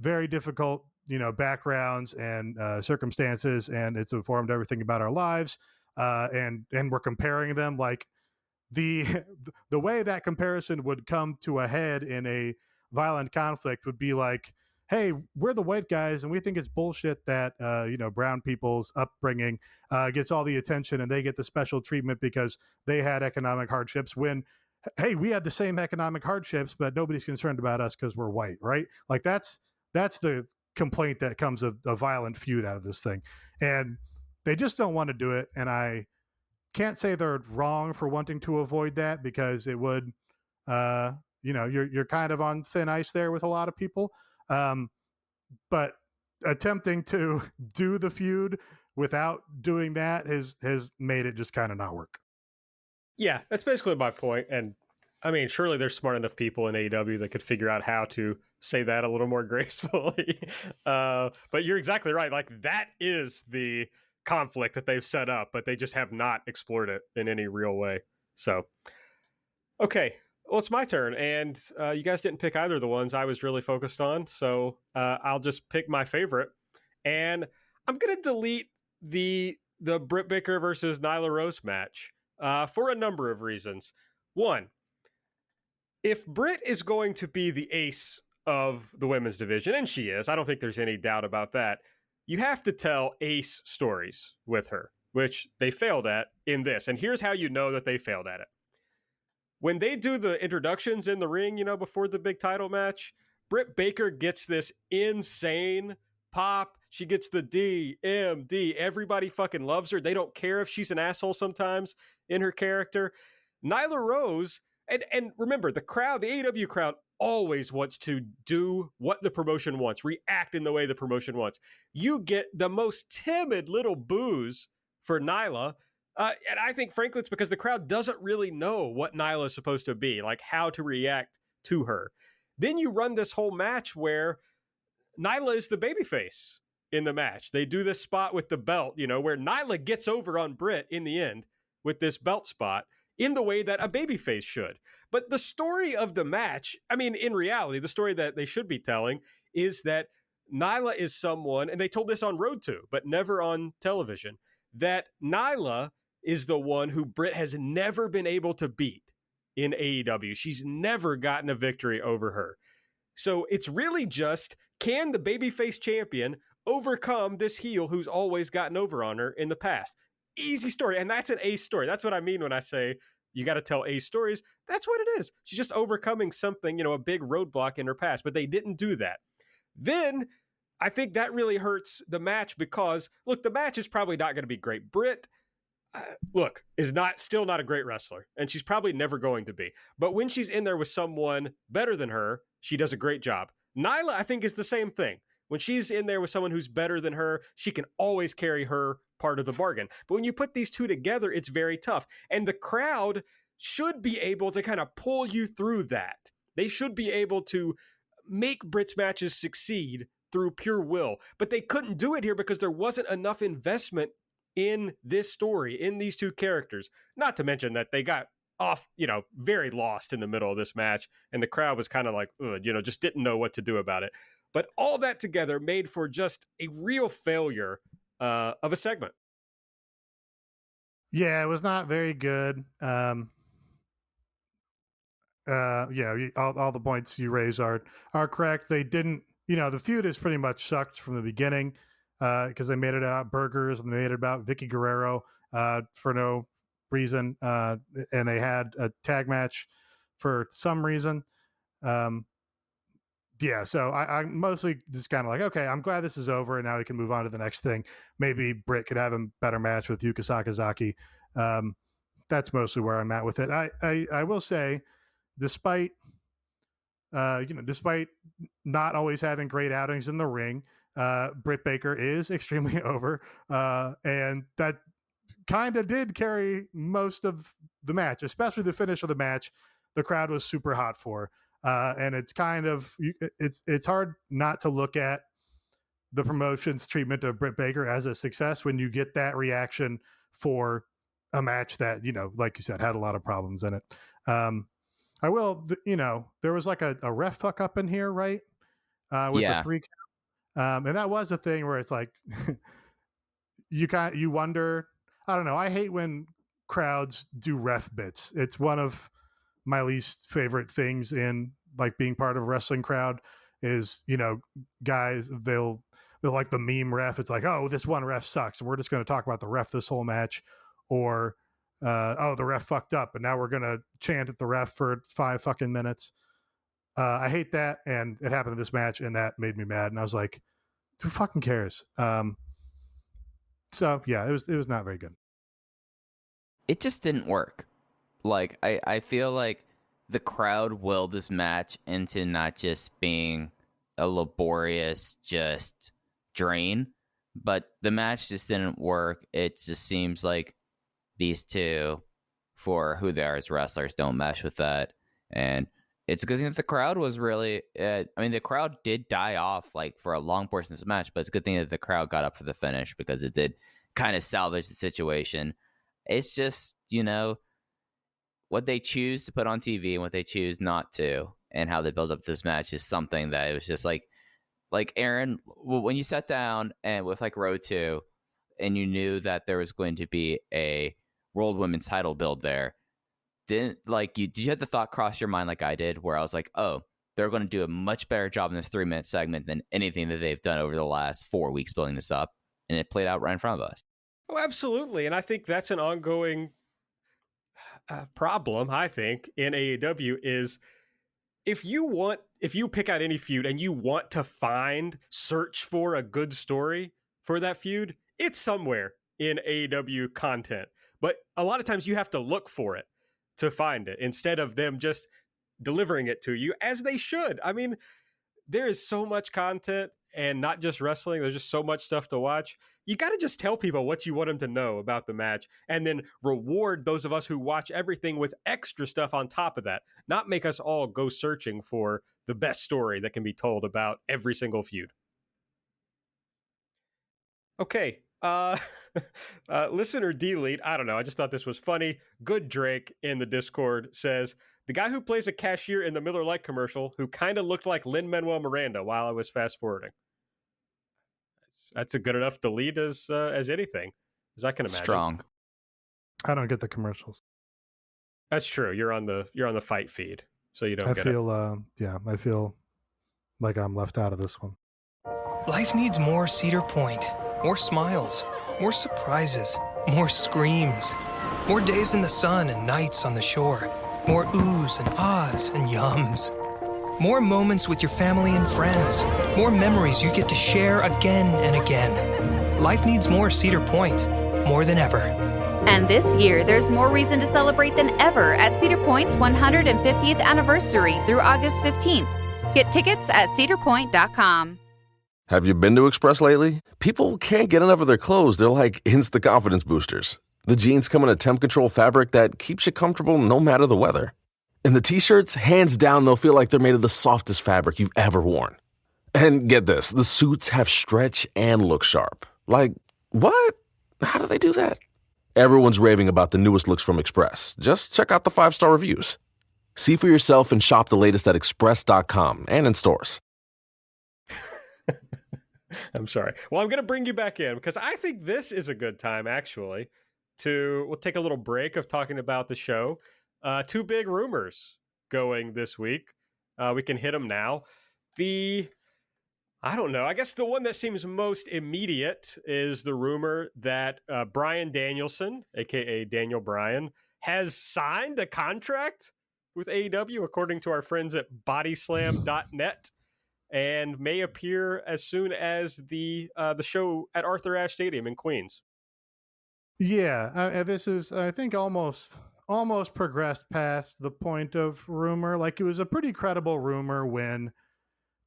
very difficult backgrounds and circumstances, and it's informed everything about our lives, and we're comparing them. Like the way that comparison would come to a head in a violent conflict would be like, hey, we're the white guys and we think it's bullshit that brown people's upbringing gets all the attention and they get the special treatment because they had economic hardships, when hey, we had the same economic hardships but nobody's concerned about us because we're white, right? Like that's the complaint that comes of a violent feud out of this thing, and they just don't want to do it. And I can't say they're wrong for wanting to avoid that, because it would you're kind of on thin ice there with a lot of people, but attempting to do the feud without doing that has made it just kind of not work. Yeah, that's basically my point. And surely there's smart enough people in AEW that could figure out how to say that a little more gracefully. But you're exactly right. Like that is the conflict that they've set up, but they just have not explored it in any real way. So, okay, well, it's my turn. And you guys didn't pick either of the ones I was really focused on. So I'll just pick my favorite. And I'm going to delete the Britt Baker versus Nyla Rose match for a number of reasons. One, if Britt is going to be the ace of the women's division, and she is, I don't think there's any doubt about that, you have to tell ace stories with her, which they failed at in this. And here's how you know that they failed at it. When they do the introductions in the ring, before the big title match, Britt Baker gets this insane pop. She gets the DMD. Everybody fucking loves her. They don't care if she's an asshole sometimes in her character. Nyla Rose, and remember, the crowd, the AEW crowd, always wants to do what the promotion wants, react in the way the promotion wants. You get the most timid little boos for Nyla. And I think, frankly, it's because the crowd doesn't really know what Nyla is supposed to be, like how to react to her. Then you run this whole match where Nyla is the babyface in the match. They do this spot with the belt, where Nyla gets over on Britt in the end with this belt spot in the way that a babyface should. But the story of the match, I mean, in reality, the story that they should be telling is that Nyla is someone, and they told this on Road 2, but never on television, that Nyla is the one who Britt has never been able to beat in AEW. She's never gotten a victory over her. So it's really just, can the babyface champion overcome this heel who's always gotten over on her in the past? Easy story. And that's an ace story. That's what I mean when I say you got to tell ace stories. That's what it is. She's just overcoming something, a big roadblock in her past, but they didn't do that. Then I think that really hurts the match because, look, the match is probably not going to be great. Britt, is still not a great wrestler, and she's probably never going to be. But when she's in there with someone better than her, she does a great job. Nyla, I think, is the same thing. When she's in there with someone who's better than her, she can always carry her part of the bargain. But when you put these two together, it's very tough. And the crowd should be able to kind of pull you through that. They should be able to make Britt's matches succeed through pure will. But they couldn't do it here because there wasn't enough investment in this story, in these two characters. Not to mention that they got off, very lost in the middle of this match, and the crowd was kind of like, just didn't know what to do about it. But all that together made for just a real failure of a segment. Yeah, it was not very good. All the points you raise are correct. They didn't, the feud is pretty much sucked from the beginning because they made it about burgers and they made it about Vicky Guerrero for no reason. And they had a tag match for some reason. So I'm mostly just kind of like, okay, I'm glad this is over and now we can move on to the next thing. Maybe Britt could have a better match with Yuka Sakazaki. That's mostly where I'm at with it. I will say, despite not always having great outings in the ring, Britt Baker is extremely over, and that kind of did carry most of the match, especially the finish of the match. The crowd was super hot for, and it's kind of it's hard not to look at the promotion's treatment of Britt Baker as a success when you get that reaction for a match that, like you said, had a lot of problems in it. I will, there was like a ref fuck up in here, right? With the 3 count. And that was a thing where it's like, you wonder, I don't know. I hate when crowds do ref bits. It's one of my least favorite things in like being part of a wrestling crowd is, guys, they'll like the meme ref. It's like, oh, this one ref sucks. And we're just going to talk about the ref this whole match. Or, the ref fucked up and now we're going to chant at the ref for 5 fucking minutes. I hate that. And it happened in this match and that made me mad. And I was like, who fucking cares? So yeah, it was not very good. It just didn't work. Like, I feel like the crowd willed this match into not just being a laborious just drain, but the match just didn't work. It just seems like these two, for who they are as wrestlers, don't mesh with that. And it's a good thing that the crowd was really, the crowd did die off like for a long portion of this match, but it's a good thing that the crowd got up for the finish because it did kind of salvage the situation. It's just, what they choose to put on TV and what they choose not to, and how they build up this match is something that it was just like Aaron, when you sat down and with like Road 2 and you knew that there was going to be a World Women's title build there, did you have the thought cross your mind like I did, where I was like, oh, they're going to do a much better job in this 3-minute segment than anything that they've done over the last 4 weeks building this up, and it played out right in front of us. Oh, absolutely. And I think that's an ongoing problem, I think, in AEW is if you pick out any feud and you want to search for a good story for that feud, it's somewhere in AEW content. But a lot of times you have to look for it to find it instead of them just delivering it to you, as they should. I mean, there is so much content, and not just wrestling. There's just so much stuff to watch. You got to just tell people what you want them to know about the match, and then reward those of us who watch everything with extra stuff on top of that. Not make us all go searching for the best story that can be told about every single feud. Okay. Listener Delete, I don't know. I just thought this was funny. Good Drake in the Discord says, the guy who plays a cashier in the Miller Lite commercial who kind of looked like Lin-Manuel Miranda while I was fast forwarding. That's a good enough delete as anything, as I can imagine. Strong. I don't get the commercials. That's true. You're on the fight feed, so you don't get it. I feel like I'm left out of this one. Life needs more Cedar Point. More smiles, more surprises, more screams, more days in the sun and nights on the shore, more oohs and ahs and yums, more moments with your family and friends, more memories you get to share again and again. Life needs more Cedar Point, more than ever. And this year, there's more reason to celebrate than ever at Cedar Point's 150th anniversary through August 15th. Get tickets at cedarpoint.com. Have you been to Express lately? People can't get enough of their clothes. They're like instant confidence boosters. The jeans come in a temp control fabric that keeps you comfortable no matter the weather. And the t-shirts, hands down, they'll feel like they're made of the softest fabric you've ever worn. And get this, the suits have stretch and look sharp. Like, what? How do they do that? Everyone's raving about the newest looks from Express. Just check out the 5-star reviews. See for yourself and shop the latest at express.com and in stores. I'm sorry. Well, I'm going to bring you back in because I think this is a good time, actually, we'll take a little break of talking about the show. 2 big rumors going this week. We can hit them now. I don't know. I guess the one that seems most immediate is the rumor that Bryan Danielson, a.k.a. Daniel Bryan, has signed a contract with AEW, according to our friends at bodyslam.net. And may appear as soon as the show at Arthur Ashe Stadium in Queens. Yeah, this is, I think, almost progressed past the point of rumor. Like, it was a pretty credible rumor when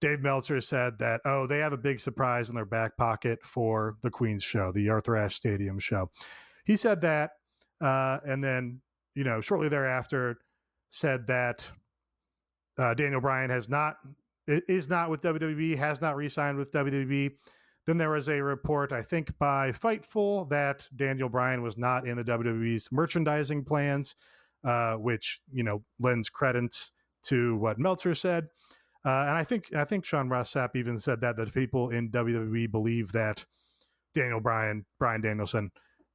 Dave Meltzer said that, they have a big surprise in their back pocket for the Queens show, the Arthur Ashe Stadium show. He said that, and then, shortly thereafter said that Daniel Bryan is not with WWE, has not re-signed with WWE. Then there was a report, I think, by Fightful that Daniel Bryan was not in the WWE's merchandising plans, which, lends credence to what Meltzer said. And I think Sean Ross Sapp even said that people in WWE believe that Bryan Danielson,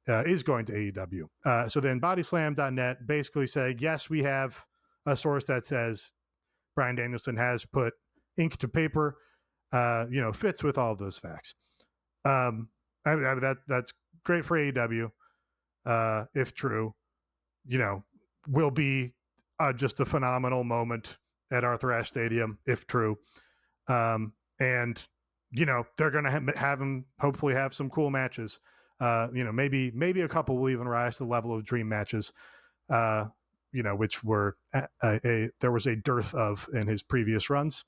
is going to AEW. So then bodyslam.net basically said, yes, we have a source that says Bryan Danielson has put ink to paper, fits with all of those facts. That's great for AEW. If true, will be just a phenomenal moment at Arthur Ashe Stadium, if true. And, they're going to have him hopefully have some cool matches. Maybe a couple will even rise to the level of dream matches, which were there was a dearth of in his previous runs.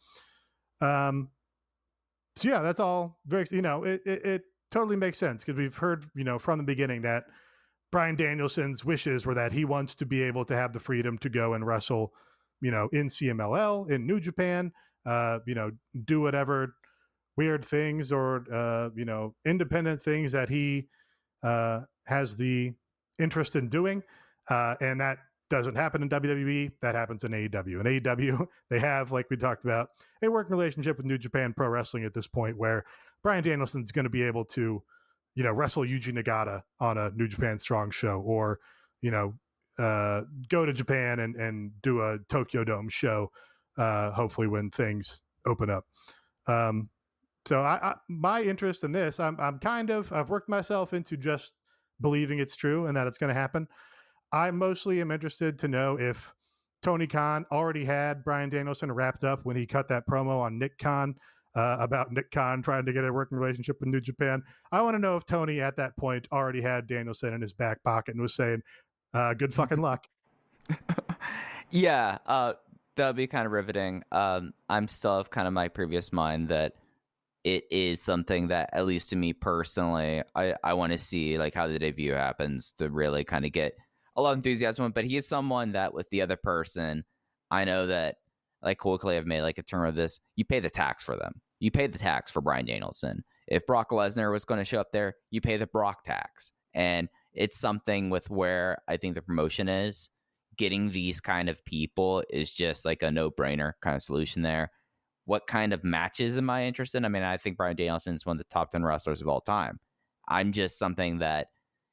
So yeah, that's all very, it totally makes sense because we've heard, from the beginning that Bryan Danielson's wishes were that he wants to be able to have the freedom to go and wrestle, in CMLL, in New Japan, do whatever weird things or, independent things that he has the interest in doing. And that doesn't happen in WWE. That happens in AEW. In AEW, they have, like we talked about, a working relationship with New Japan Pro Wrestling at this point where Bryan Danielson's going to be able to, wrestle Yuji Nagata on a New Japan Strong show or, go to Japan and do a Tokyo Dome show, hopefully when things open up. So I my interest in this, I've worked myself into just believing it's true and that it's going to happen. I mostly am interested to know if Tony Khan already had Bryan Danielson wrapped up when he cut that promo on Nick Khan about Nick Khan trying to get a working relationship with New Japan. I want to know if Tony at that point already had Danielson in his back pocket and was saying, good fucking luck. Yeah, that'd be kind of riveting. I'm still of kind of my previous mind that it is something that, at least to me personally, I want to see like how the debut happens to really kind of get a lot of enthusiasm. But he is someone that with the other person, I know that like quickly I've made like a term of this. You pay the tax for them. You pay the tax for Bryan Danielson. If Brock Lesnar was going to show up there, you pay the Brock tax. And it's something with where I think the promotion is. Getting these kind of people is just like a no-brainer kind of solution there. What kind of matches am I interested in? I mean, I think Bryan Danielson is one of the top 10 wrestlers of all time. I'm just something that,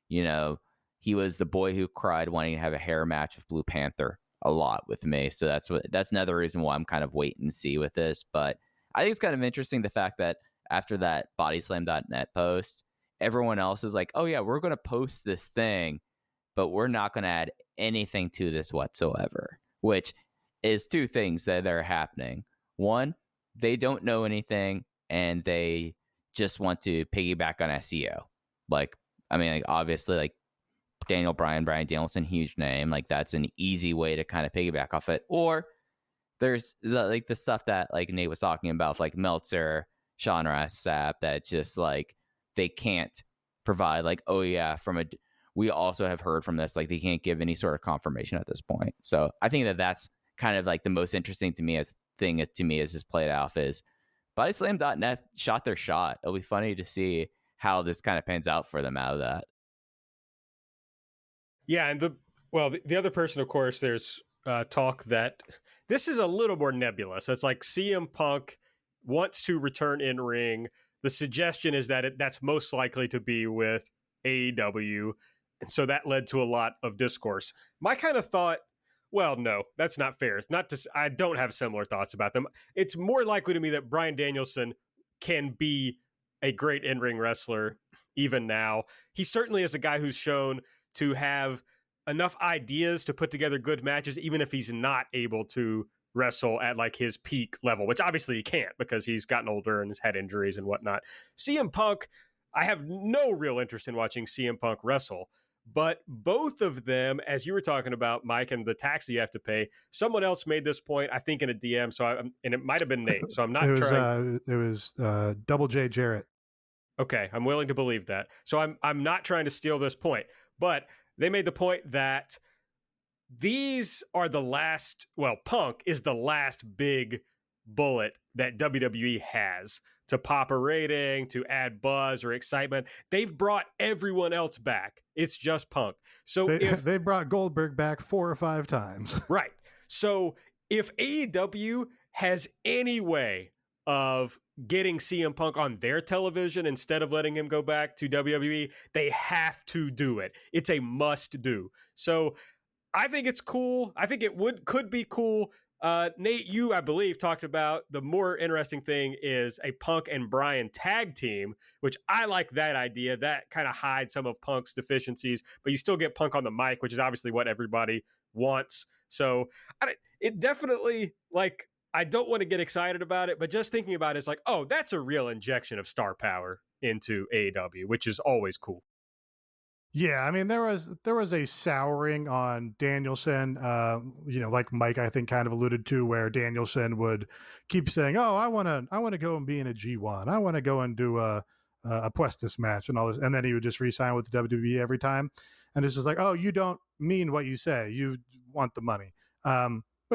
you know, he was the boy who cried wanting to have a hair match with Blue Panther a lot with me. So that's another reason why I'm kind of wait and see with this. But I think it's kind of interesting the fact that after that bodyslam.net post, everyone else is like, oh yeah, we're going to post this thing, but we're not going to add anything to this whatsoever, which is two things that are happening. One, they don't know anything and they just want to piggyback on SEO. Like, I mean, like, obviously, like Bryan Danielson, huge name. Like, that's an easy way to kind of piggyback off it. Or there's the stuff that like Nate was talking about, like Meltzer, Shawn Sapp, that just like they can't provide like, oh yeah, we also have heard from this, like they can't give any sort of confirmation at this point. So I think that's kind of like the most interesting to me as this played out is bodyslam.net shot their shot. It'll be funny to see how this kind of pans out for them out of that. Yeah, and the other person, of course, there's talk that this is a little more nebulous. It's like CM Punk wants to return in ring. The suggestion is that that's most likely to be with AEW. And so that led to a lot of discourse. My kind of thought, well, no, that's not fair. It's not just, I don't have similar thoughts about them. It's more likely to me that Bryan Danielson can be a great in-ring wrestler even now. He certainly is a guy who's shown to have enough ideas to put together good matches, even if he's not able to wrestle at like his peak level, which obviously he can't because he's gotten older and has had injuries and whatnot. CM Punk, I have no real interest in watching CM Punk wrestle. But both of them, as you were talking about, Mike, and the tax that you have to pay, someone else made this point, I think, in a DM. And it might have been Nate. So I'm not trying. It was Double J Jarrett. Okay, I'm willing to believe that. So I'm not trying to steal this point. But they made the point that these are the last. Well, Punk is the last big bullet that WWE has to pop a rating, to add buzz or excitement. They've brought everyone else back. It's just Punk. So they brought Goldberg back 4 or 5 times. Right. So if AEW has any way of getting CM Punk on their television instead of letting him go back to WWE, they have to do it. It's a must do. So I think it's cool. I think it could be cool. Nate, you, I believe, talked about the more interesting thing is a Punk and Bryan tag team, which I like that idea. That kind of hides some of Punk's deficiencies, but you still get Punk on the mic, which is obviously what everybody wants. So it definitely, like, I don't want to get excited about it, but just thinking about it is like, oh, that's a real injection of star power into AEW, which is always cool. Yeah, I mean there was a souring on Danielson, like Mike I think kind of alluded to, where Danielson would keep saying, "Oh, I want to go and be in a G1. I want to go and do a Puestas match and all this," and then he would just re-sign with the WWE every time, and it's just like, "Oh, you don't mean what you say. You want the money." But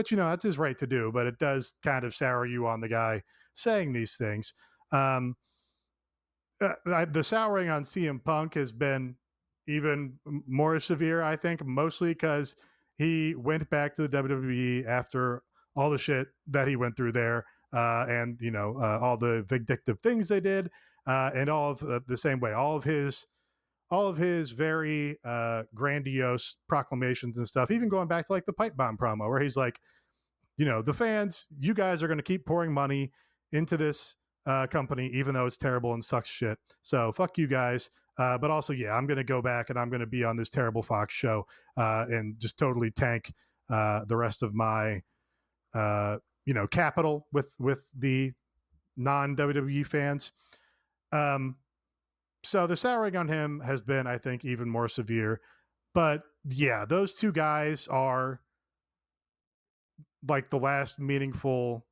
that's his right to do. But it does kind of sour you on the guy saying these things. The souring on CM Punk has been even more severe, I think, mostly because he went back to the WWE after all the shit that he went through there, and all the vindictive things they did, and all of the same way, all of all of his very grandiose proclamations and stuff, even going back to like the pipe bomb promo where he's like, the fans, you guys are going to keep pouring money into this company, even though it's terrible and sucks shit. So fuck you guys. But also, yeah, I'm going to go back and I'm going to be on this terrible Fox show and just totally tank the rest of my, capital with the non-WWE fans. So the souring on him has been, I think, even more severe. But yeah, those two guys are like the last meaningful.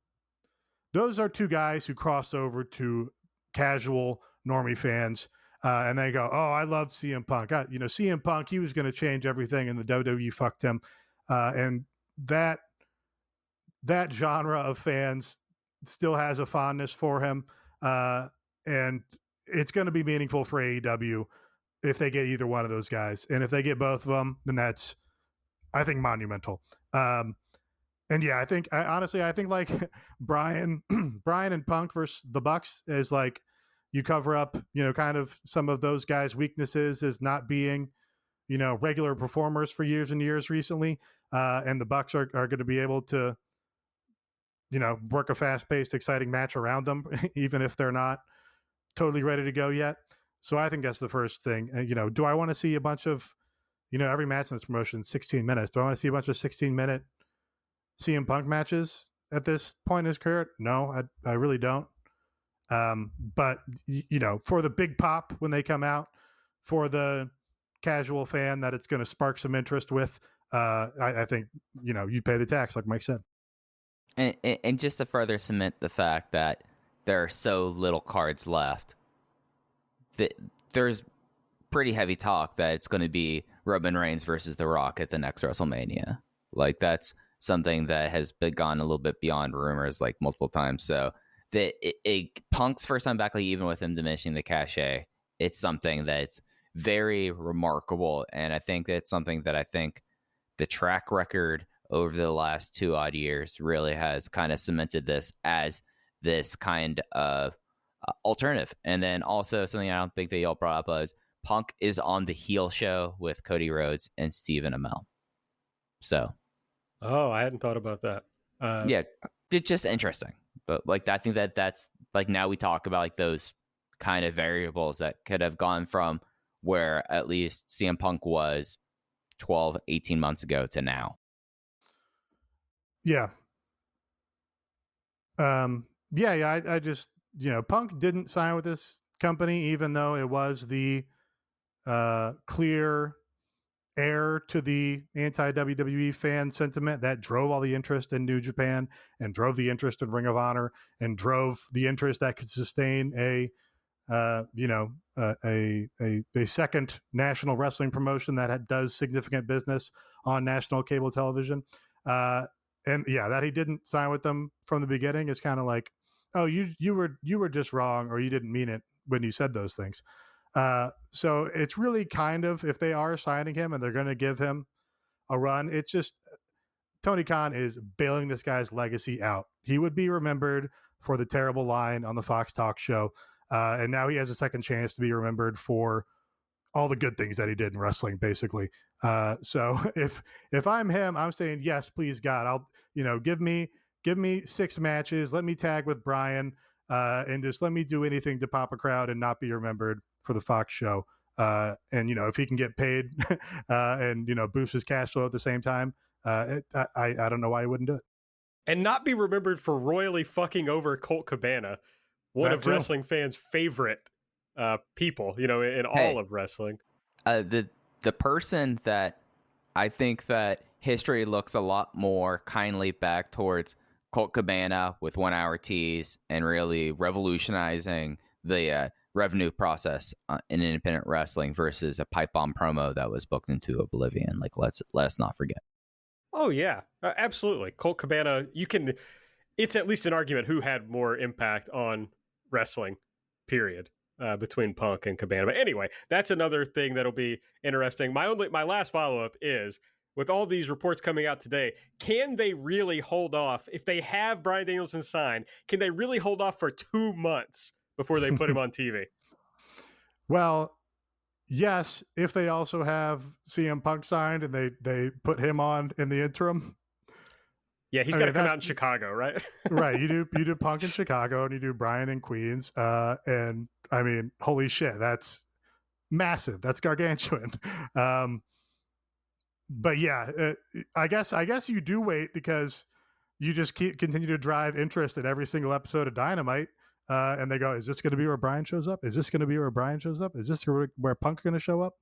Those are two guys who cross over to casual normie fans. And they go, oh, I loved CM Punk. CM Punk, he was going to change everything, and the WWE fucked him. And that genre of fans still has a fondness for him. And it's going to be meaningful for AEW if they get either one of those guys. And if they get both of them, then that's, I think, monumental. And yeah, I think like Bryan and Punk versus the Bucks is like, you cover up, kind of some of those guys' weaknesses as not being, regular performers for years and years recently. And the Bucks are going to be able to, work a fast-paced, exciting match around them, even if they're not totally ready to go yet. So I think that's the first thing. And, do I want to see a bunch of, every match in this promotion is 16 minutes. Do I want to see a bunch of 16-minute CM Punk matches at this point in his career? No, I really don't. But for the big pop when they come out, for the casual fan that it's going to spark some interest with, I think, you pay the tax, like Mike said. And just to further cement the fact that there are so little cards left, there's pretty heavy talk that it's going to be Roman Reigns versus The Rock at the next WrestleMania. Like, that's something that has been gone a little bit beyond rumors, like, multiple times. So Punk's first time back, like, even with him diminishing the cachet, it's something that's very remarkable. And I think it's something that I think the track record over the last 2 odd years really has kind of cemented this as this kind of alternative. And then also something I don't think that y'all brought up was Punk is on the heel show with Cody Rhodes and Stephen Amell. So. Oh, I hadn't thought about that. Yeah, it's just interesting. But like, I think that's like, now we talk about like those kind of variables that could have gone from where at least CM Punk was 12, 18 months ago to now. Yeah. I just, Punk didn't sign with this company, even though it was the clear heir to the anti-WWE fan sentiment that drove all the interest in New Japan and drove the interest in Ring of Honor and drove the interest that could sustain a second national wrestling promotion that does significant business on national cable television. And yeah, that he didn't sign with them from the beginning is kind of like, oh, you were just wrong, or you didn't mean it when you said those things. So it's really kind of, if they are signing him and they're going to give him a run, it's just Tony Khan is bailing this guy's legacy out. He would be remembered for the terrible line on the Fox Talk show. And now he has a second chance to be remembered for all the good things that he did in wrestling, basically. So if I'm him, I'm saying, yes, please God, I'll, give me 6 matches. Let me tag with Bryan, and just let me do anything to pop a crowd and not be remembered for the Fox show. And, if he can get paid and, boost his cash flow at the same time, I don't know why he wouldn't do it. And not be remembered for royally fucking over Colt Cabana, one of wrestling fans' favorite people, in all of wrestling. The person that I think that history looks a lot more kindly back towards Colt Cabana with 1 hour teas and really revolutionizing the revenue process in independent wrestling versus a pipe bomb promo that was booked into oblivion. Like, let us not forget. Oh yeah, absolutely. Colt Cabana, it's at least an argument who had more impact on wrestling, period, between Punk and Cabana. But anyway, that's another thing that'll be interesting. My last follow-up is, with all these reports coming out today, can they really hold off? If they have Bryan Danielson signed, can they really hold off for 2 months before they put him on TV? Well, Yes, if they also have CM Punk signed and they put him on in the interim. Yeah, he's got to come out in Chicago, right? Right. You do Punk in Chicago and you do Bryan in Queens. And I mean, holy shit, that's massive. That's gargantuan. But yeah, I guess you do wait because you just continue to drive interest in every single episode of Dynamite. And they go, is this going to be where Bryan shows up? Is this going to be where Bryan shows up? Is this where Punk's going to show up?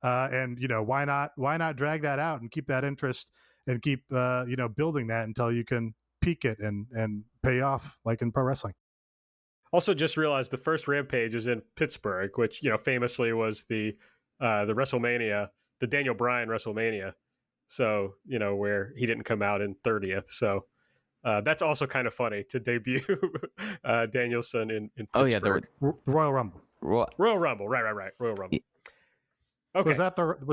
And why not drag that out and keep that interest and keep building that until you can peak it and pay off like in pro wrestling. Also, just realized the first Rampage is in Pittsburgh, which famously was the WrestleMania, the Daniel Bryan WrestleMania. So where he didn't come out in 30th. So that's also kind of funny to debut Danielson in Pittsburgh. Oh yeah, the Royal Rumble. Royal Rumble, right, Royal Rumble. Okay, was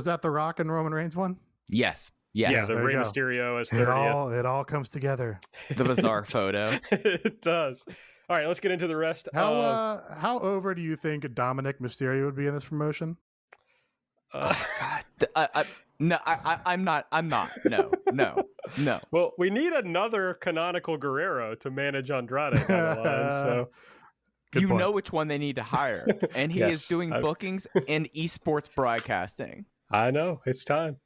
that the Rock and Roman Reigns one? Yes. Yeah, the Rey Mysterio as 30th. It all comes together. The bizarre photo. It does. All right, let's get into the rest. How over do you think Dominic Mysterio would be in this promotion? God. No, I'm not. No. Well, we need another canonical Guerrero to manage Andrade down the line. So you know which one they need to hire, and he is doing bookings and esports broadcasting. I know it's time.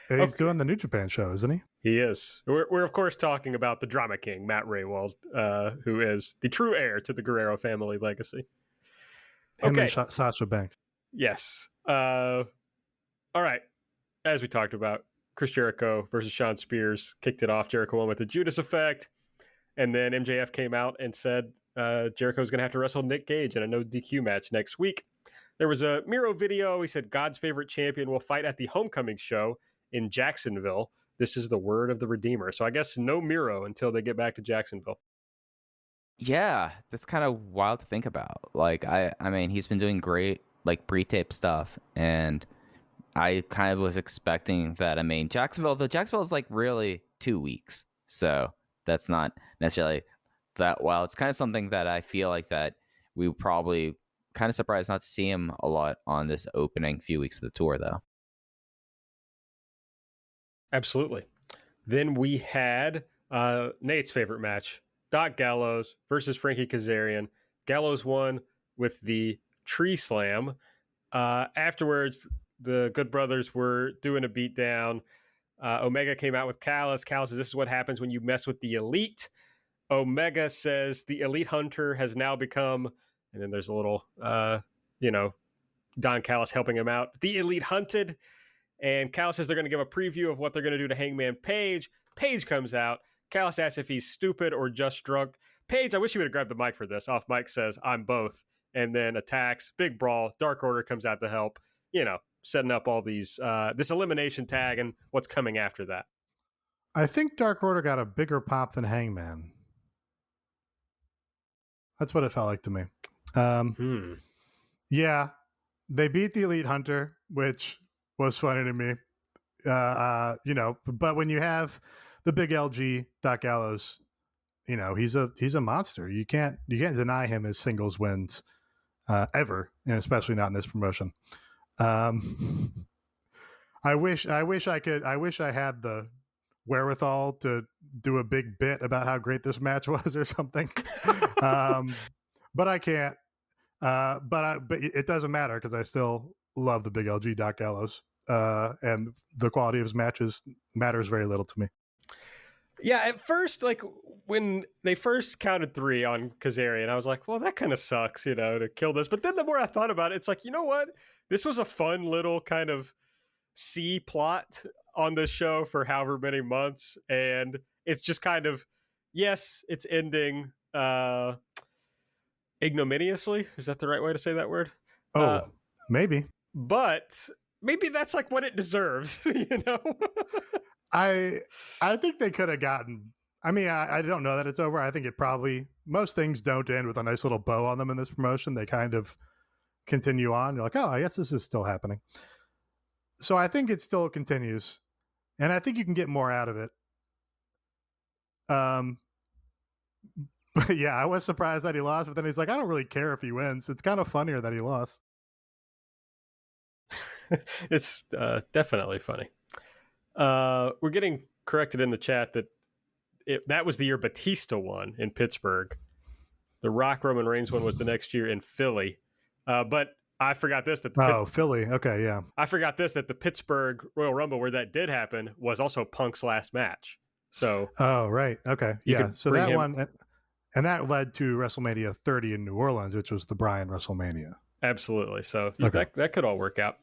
He's doing the New Japan show, isn't he? He is. We're of course talking about the Drama King, Matt Raywald, who is the true heir to the Guerrero family legacy. Him and Sasha Banks. Yes. All right. As we talked about, Chris Jericho versus Shawn Spears kicked it off. Jericho won with the Judas effect. And then MJF came out and said Jericho's going to have to wrestle Nick Gage in a no DQ match next week. There was a Miro video. He said God's favorite champion will fight at the homecoming show in Jacksonville. This is the word of the Redeemer. So I guess no Miro until they get back to Jacksonville. Yeah, that's kind of wild to think about. Like, I mean, he's been doing great, like, pre-tape stuff, and I kind of was expecting that. I mean, Jacksonville is, like, really 2 weeks, so that's not necessarily that well. It's kind of something that I feel like that we probably kind of surprised not to see him a lot on this opening few weeks of the tour, though. Absolutely. Then we had Nate's favorite match, Doc Gallows versus Frankie Kazarian. Gallows won with the tree slam. Afterwards, the Good Brothers were doing a beatdown. Omega came out with Callis. Callis says, this is what happens when you mess with the elite. Omega says the elite hunter has now become, and then there's a little, Don Callis helping him out, the elite hunted. And Callis says they're going to give a preview of what they're going to do to Hangman Page. Page comes out. Callis asks if he's stupid or just drunk. Page, I wish you would have grabbed the mic for this. Off mic says, I'm both. And then attacks. Big brawl. Dark Order comes out to help. Setting up all these, this elimination tag and what's coming after that. I think Dark Order got a bigger pop than Hangman. That's what it felt like to me. Yeah, they beat the Elite Hunter, which was funny to me. But when you have the big LG Doc Gallows, he's a monster. You can't deny him his singles wins ever, and especially not in this promotion. I wish I had the wherewithal to do a big bit about how great this match was or something. But I can't. But it doesn't matter because I still love the big LG Doc Gallows, and the quality of his matches matters very little to me. Yeah, at first, like when they first counted 3 on Kazarian, I was like, well, that kind of sucks, to kill this. But then the more I thought about it, it's like, you know what? This was a fun little kind of C plot on this show for however many months. And it's just kind of, yes, it's ending ignominiously. Is that the right way to say that word? Maybe. But maybe that's like what it deserves, I think they could have gotten, I don't know that it's over. I think most things don't end with a nice little bow on them in this promotion. They kind of continue on. You're like, oh, I guess this is still happening. So I think it still continues. And I think you can get more out of it. But yeah, I was surprised that he lost, but then he's like, I don't really care if he wins. It's kind of funnier that he lost. It's definitely funny. We're getting corrected in the chat that that was the year Batista won in Pittsburgh. The Rock Roman Reigns one was the next year in Philly. But I forgot this. Philly. Okay, yeah. I forgot this, that the Pittsburgh Royal Rumble, where that did happen, was also Punk's last match. So. Oh, right. Okay. Yeah. So that one, and that led to WrestleMania 30 in New Orleans, which was the Bryan WrestleMania. Absolutely. So Okay. that could all work out.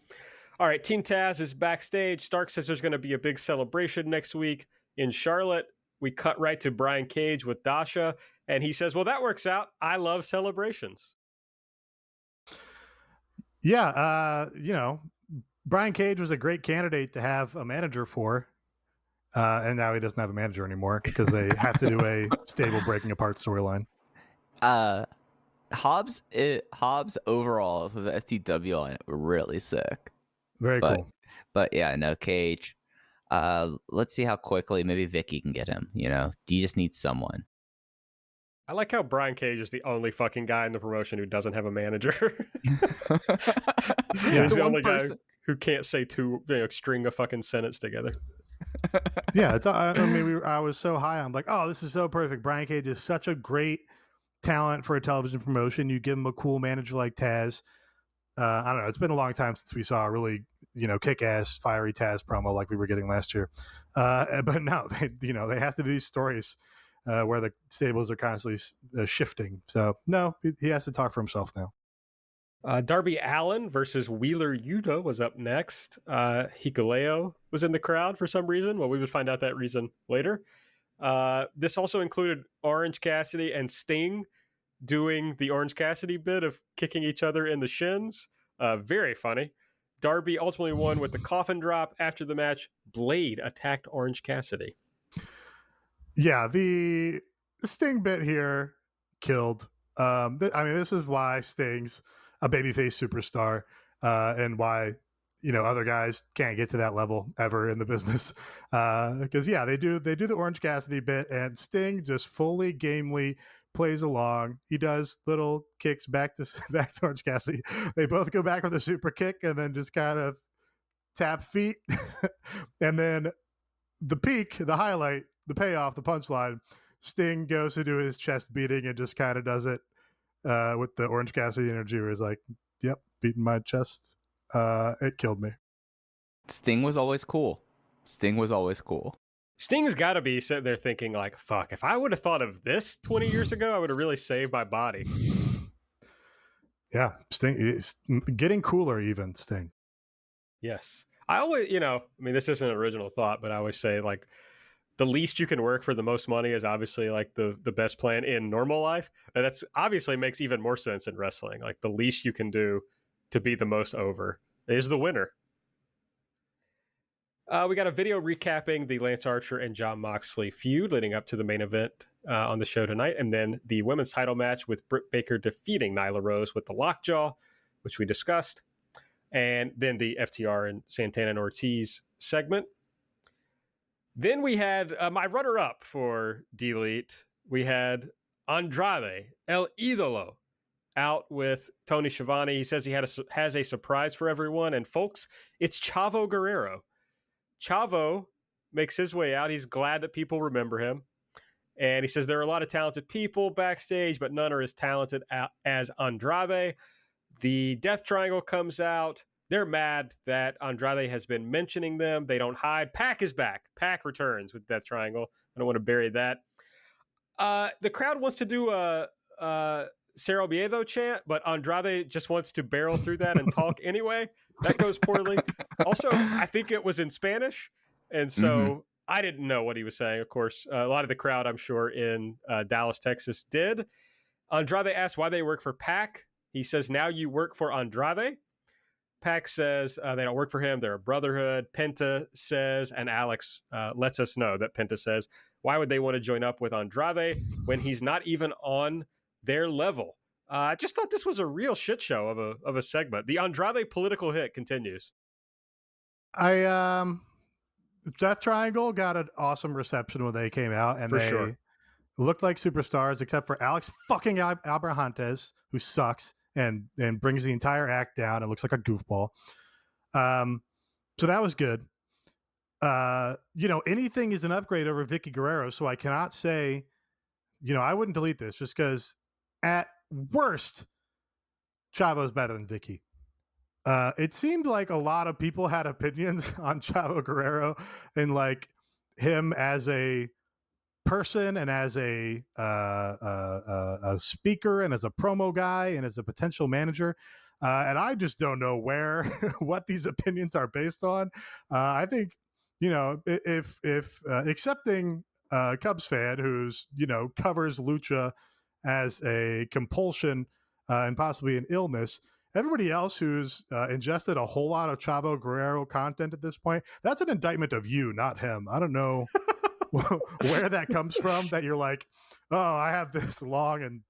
All right. Team Taz is backstage. Stark says there's going to be a big celebration next week in Charlotte. We cut right to Brian Cage with Dasha, and he says, well, that works out. I love celebrations. Yeah. Brian Cage was a great candidate to have a manager for. And now he doesn't have a manager anymore because they have to do a stable breaking apart storyline. Hobbs overalls with FTW on it were really sick. Very cool. But yeah, no, Cage. Let's see how quickly maybe Vicky can get him. You just need someone. I like how Brian Cage is the only fucking guy in the promotion who doesn't have a manager. He's the only guy who can't say string a fucking sentence together. Yeah, I was so high. I'm like, oh, this is so perfect. Brian Cage is such a great talent for a television promotion. You give him a cool manager like Taz. I don't know. It's been a long time since we saw a really, kick-ass, fiery Taz promo like we were getting last year. But no, they have to do these stories where the stables are constantly shifting. So no, he has to talk for himself now. Darby Allin versus Wheeler Yuta was up next. Hikuleo was in the crowd for some reason. Well, we would find out that reason later. This also included Orange Cassidy and Sting doing the Orange Cassidy bit of kicking each other in the shins. Very funny. Darby ultimately won with the coffin drop. After the match, Blade attacked Orange Cassidy. Yeah, the Sting bit here killed. This is why Sting's a babyface superstar, and why other guys can't get to that level ever in the business. Because they do the Orange Cassidy bit, and Sting just fully gamely plays along. He does little kicks back to Orange Cassidy. They both go back with a super kick, and then just kind of tap feet, and then the peak, the highlight, the payoff, the punchline. Sting goes to do his chest beating and just kind of does it. With the Orange Cassidy energy, where he's like, yep, beating my chest. It killed me. Sting was always cool. Sting's got to be sitting there thinking like, fuck, if I would have thought of this 20 years ago, I would have really saved my body. Yeah, Sting is getting cooler even, Sting. Yes. I always, this isn't an original thought, but I always say like, the least you can work for the most money is obviously like the best plan in normal life. And that's obviously makes even more sense in wrestling. Like the least you can do to be the most over is the winner. We got a video recapping the Lance Archer and Jon Moxley feud leading up to the main event on the show tonight. And then the women's title match with Britt Baker defeating Nyla Rose with the lockjaw, which we discussed. And then the FTR and Santana and Ortiz segment. Then we had my runner-up for Delete. We had Andrade, El Idolo, out with Tony Schiavone. He says he has a surprise for everyone. And folks, it's Chavo Guerrero. Chavo makes his way out. He's glad that people remember him. And he says there are a lot of talented people backstage, but none are as talented as Andrade. The Death Triangle comes out. They're mad that Andrade has been mentioning them. They don't hide. Pac is back. Pac returns with Death Triangle. I don't want to bury that. The crowd wants to do a Cerro Miedo chant, but Andrade just wants to barrel through that and talk anyway. That goes poorly. Also, I think it was in Spanish, and so I didn't know what he was saying. Of course, a lot of the crowd, I'm sure, in Dallas, Texas did. Andrade asked why they work for Pac. He says, now you work for Andrade. Pac says they don't work for him. They're a brotherhood. Penta says, and Alex lets us know that Penta says, why would they want to join up with Andrade when he's not even on their level? I just thought this was a real shit show of a segment. The Andrade political hit continues. Death Triangle got an awesome reception when they came out, and they looked like superstars, except for Alex fucking Abrahantes, who sucks and brings the entire act down and looks like a goofball. So that was good. Anything is an upgrade over Vicky Guerrero, so I cannot say, I wouldn't delete this just because at worst, Chavo's better than Vicky. It seemed like a lot of people had opinions on Chavo Guerrero and like him as a person and as a speaker and as a promo guy and as a potential manager. And I just don't know what these opinions are based on. I think, if accepting a Cubs fan who's, covers lucha as a compulsion and possibly an illness, everybody else who's ingested a whole lot of Chavo Guerrero content at this point, that's an indictment of you, not him. I don't know where that comes from, that you're like, oh, I have this long and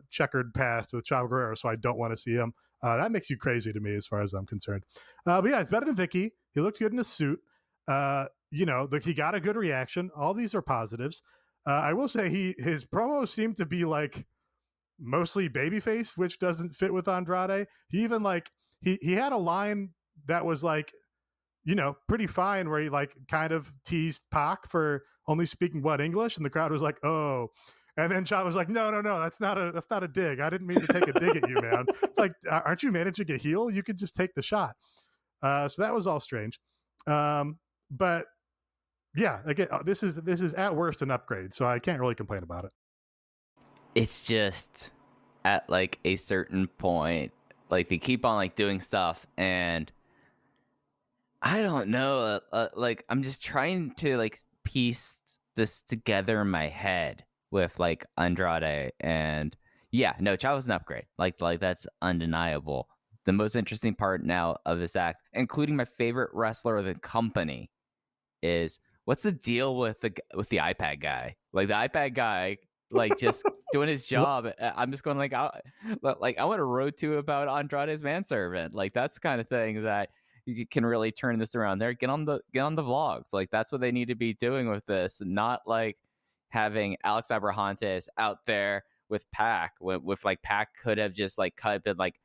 checkered past with Chavo Guerrero, so I don't want to see him. That makes you crazy to me as far as I'm concerned. But yeah, it's better than Vicky. He looked good in a suit. He got a good reaction. All these are positives. I will say his promos seem to be like mostly babyface, which doesn't fit with Andrade. He even he had a line that was like, pretty fine, where he like kind of teased Pac for only speaking English, and the crowd was like, oh. And then Chavo was like, no, that's not a dig. I didn't mean to take a dig at you, man. It's like, aren't you managing a heel? You could just take the shot. So that was all strange. But yeah, again, this is at worst an upgrade, so I can't really complain about it. It's just at like a certain point, like they keep on like doing stuff, and I don't know, like I'm just trying to like piece this together in my head with like Andrade, and yeah, no, Chavo's an upgrade. Like that's undeniable. The most interesting part now of this act, including my favorite wrestler of the company, is what's the deal with the iPad guy? Like the iPad guy, like just doing his job. I'm just going like I want to road to about Andrade's manservant. Like that's the kind of thing that you can really turn this around. There, get on the vlogs. Like that's what they need to be doing with this, not like having Alex Abrahantes out there with Pac. With like Pac could have just like cut and like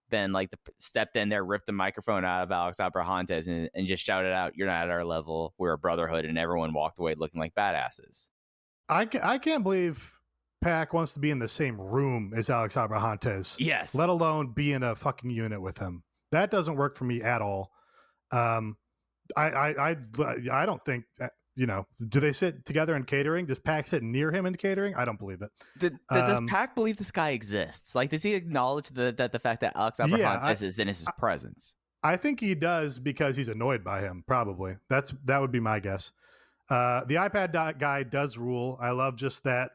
been like stepped in there, ripped the microphone out of Alex Abrahantes and just shouted out, "You're not at our level. We're a brotherhood," and everyone walked away looking like badasses. I can't believe Pac wants to be in the same room as Alex Abrahantes. Yes. Let alone be in a fucking unit with him. That doesn't work for me at all. I don't think, do they sit together in catering? Does Pac sit near him in catering? I don't believe it. Does Pac believe this guy exists? Like, does he acknowledge that the fact that Alex Abrahantes is in his presence? I think he does, because he's annoyed by him, probably. That would be my guess. The iPad guy does rule. I love just that.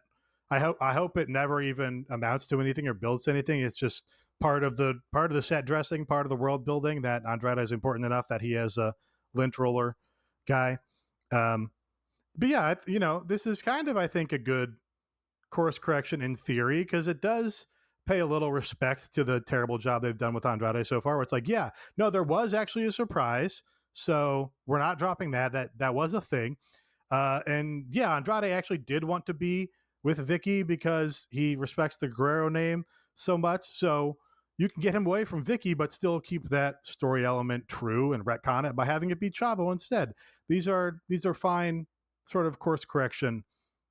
I hope it never even amounts to anything or builds to anything. It's just part of the set dressing, part of the world building, that Andrade is important enough that he has a lint roller guy. But yeah, this is kind of, I think, a good course correction in theory, because it does pay a little respect to the terrible job they've done with Andrade so far, where it's like, yeah, no, there was actually a surprise, so we're not dropping that was a thing. And yeah, Andrade actually did want to be with Vicky because he respects the Guerrero name so much, so you can get him away from Vicky, but still keep that story element true and retcon it by having it be Chavo instead. These are fine sort of course correction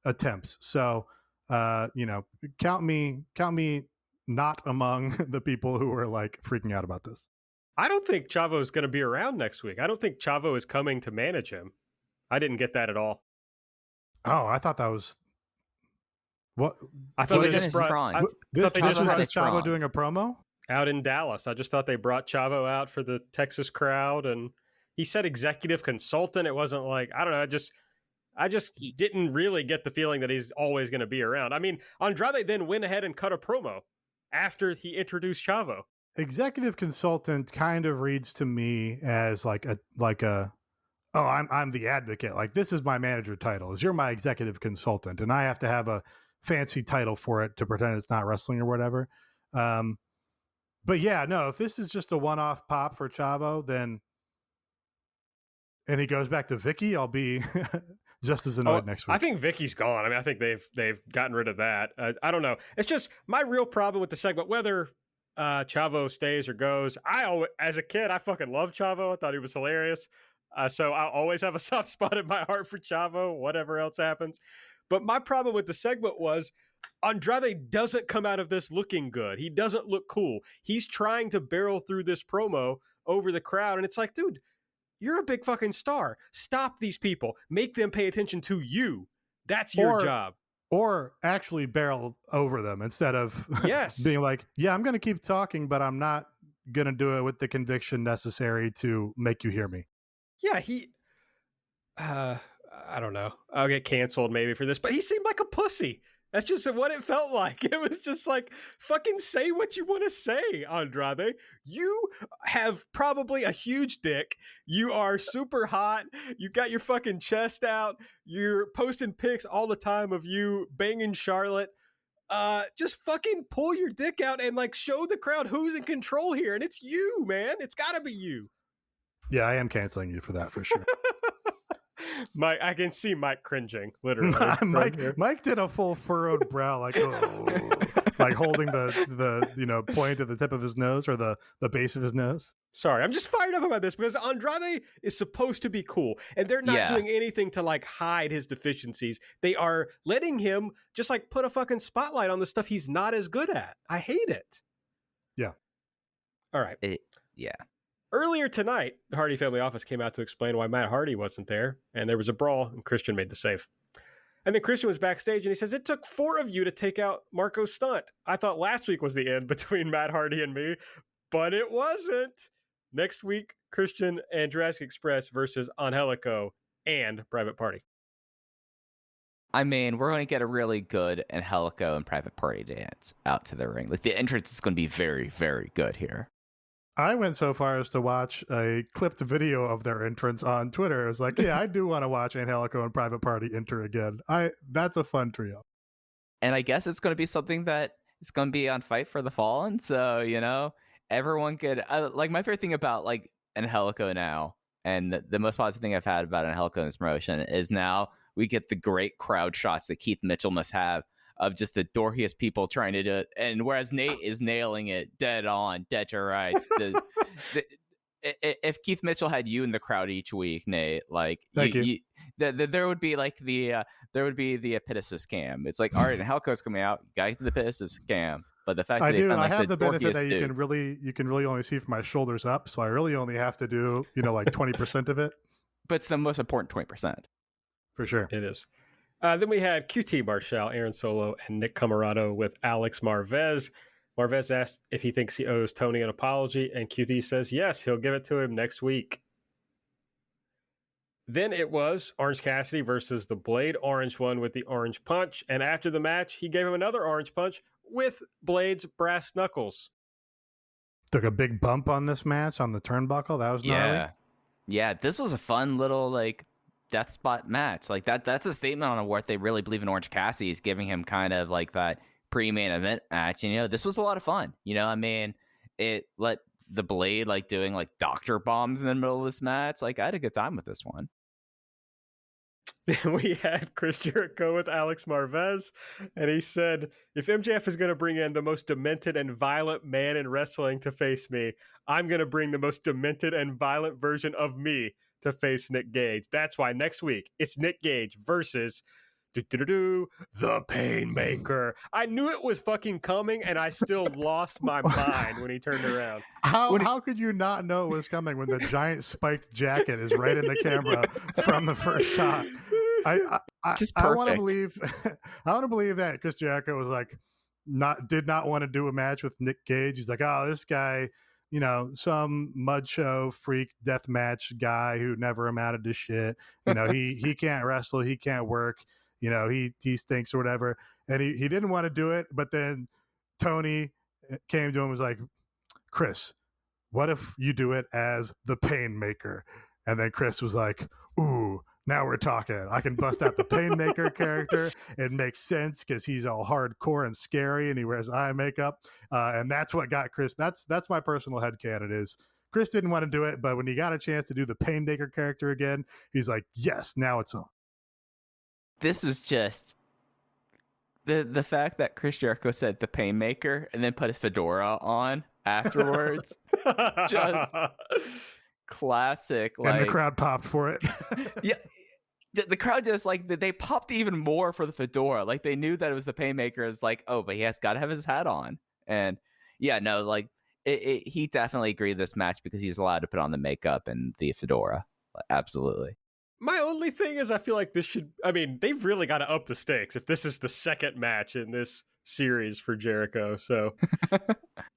attempts. So, count me not among the people who are like freaking out about this. I don't think Chavo is going to be around next week. I don't think Chavo is coming to manage him. I didn't get that at all. Oh, I thought that was what I thought. They just brought this was Chavo doing a promo out in Dallas. I just thought they brought Chavo out for the Texas crowd, and he said executive consultant. It wasn't like, I don't know. I just didn't really get the feeling that he's always going to be around. I mean, Andrade then went ahead and cut a promo after he introduced Chavo. Executive consultant kind of reads to me as like a oh, I'm the advocate. Like, this is my manager title. You're my executive consultant, and I have to have a fancy title for it to pretend it's not wrestling or whatever. But yeah, no, if this is just a one-off pop for Chavo, then, and he goes back to Vicky, I'll be just as annoyed next week. I think Vicky's gone. I mean, I think they've gotten rid of that. I don't know. It's just my real problem with the segment, whether Chavo stays or goes. As a kid, I fucking loved Chavo. I thought he was hilarious. So I'll always have a soft spot in my heart for Chavo, whatever else happens. But my problem with the segment was Andrade doesn't come out of this looking good. He doesn't look cool. He's trying to barrel through this promo over the crowd. And it's like, dude, you're a big fucking star. Stop these people. Make them pay attention to you. That's your job. Or actually barrel over them instead of being like, yeah, I'm going to keep talking, but I'm not going to do it with the conviction necessary to make you hear me. Yeah, I don't know. I'll get canceled maybe for this, but he seemed like a pussy. That's just what it felt like. It was just like, fucking say what you want to say, Andrade. You have probably a huge dick. You are super hot. You got your fucking chest out. You're posting pics all the time of you banging Charlotte. Just fucking pull your dick out and like show the crowd who's in control here. And it's you, man. It's gotta be you. Yeah, I am canceling you for that for sure. Mike, I can see Mike cringing, literally. Mike did a full furrowed brow, like like holding the point at the tip of his nose or the base of his nose. Sorry, I'm just fired up about this because Andrade is supposed to be cool, and they're not doing anything to like hide his deficiencies. They are letting him just like put a fucking spotlight on the stuff he's not as good at. I hate it. Yeah. All right. Yeah. Earlier tonight, the Hardy family office came out to explain why Matt Hardy wasn't there, and there was a brawl, and Christian made the save. And then Christian was backstage, and he says, it took 4 of you to take out Marco's stunt. I thought last week was the end between Matt Hardy and me, but it wasn't. Next week, Christian and Jurassic Express versus Angelico and Private Party. I mean, we're going to get a really good Angelico and Private Party dance out to the ring. Like, the entrance is going to be very, very good here. I went so far as to watch a clipped video of their entrance on Twitter. It was like, yeah, I do want to watch Angelico and Private Party enter again. That's a fun trio. And I guess it's going to be something that is going to be on Fight for the Fallen. So, everyone could, like, my favorite thing about, like, Angelico now, and the most positive thing I've had about Angelico in this promotion is now we get the great crowd shots that Keith Mitchell must have of just the dorkiest people trying to do it. And whereas Nate is nailing it dead on, dead to rights. If Keith Mitchell had you in the crowd each week, Nate, like there would be like the epitasis cam. It's like, all right, Angelico's coming out, you gotta get to the epitasis cam. But the fact that I have the benefit that you can really only see from my shoulders up, so I really only have to do like 20% of it. But it's the most important 20%. For sure, it is. Then we had QT Marshall, Aaron Solo, and Nick Camarado with Alex Marvez. Marvez asked if he thinks he owes Tony an apology, and QT says yes, he'll give it to him next week. Then it was Orange Cassidy versus the Blade Orange one with the Orange Punch, and after the match, he gave him another Orange Punch with Blade's brass knuckles. Took a big bump on this match on the turnbuckle. That was gnarly. Yeah, this was a fun little like death spot match. Like that's a statement on what they really believe in Orange Cassidy is giving him kind of like that pre-main event match. And this was a lot of fun. I mean, it let the Blade like doing like doctor bombs in the middle of this match. Like I had a good time with this one. We had Chris Jericho with Alex Marvez, and he said, if MJF is going to bring in the most demented and violent man in wrestling to face me, I'm going to bring the most demented and violent version of me to face Nick Gage. That's why next week it's Nick Gage versus the Painmaker. I knew it was fucking coming, and I still lost my mind when he turned around. How could you not know it was coming when the giant spiked jacket is right in the camera from the first shot? I want to believe that Chris Jericho was like did not want to do a match with Nick Gage. He's like, oh, this guy, some mud show freak death match guy who never amounted to shit. He can't wrestle, he can't work. He stinks or whatever. And he didn't want to do it. But then Tony came to him and was like, Chris, what if you do it as the Painmaker? And then Chris was like, ooh, now we're talking. I can bust out the Painmaker character. It makes sense because he's all hardcore and scary and he wears eye makeup. And that's what got Chris. That's my personal headcanon is Chris didn't want to do it. But when he got a chance to do the Painmaker character again, he's like, yes, now it's on. This was just The fact that Chris Jericho said the Painmaker and then put his fedora on afterwards, just classic. And the crowd popped for it. Yeah, the crowd just like they popped even more for the fedora. Like they knew that it was the Painmaker. It's like, oh, but he has got to have his hat on. And yeah, no, like he definitely agreed this match because he's allowed to put on the makeup and the fedora. Absolutely. My only thing is I feel like they've really got to up the stakes if this is the second match in this series for Jericho. So,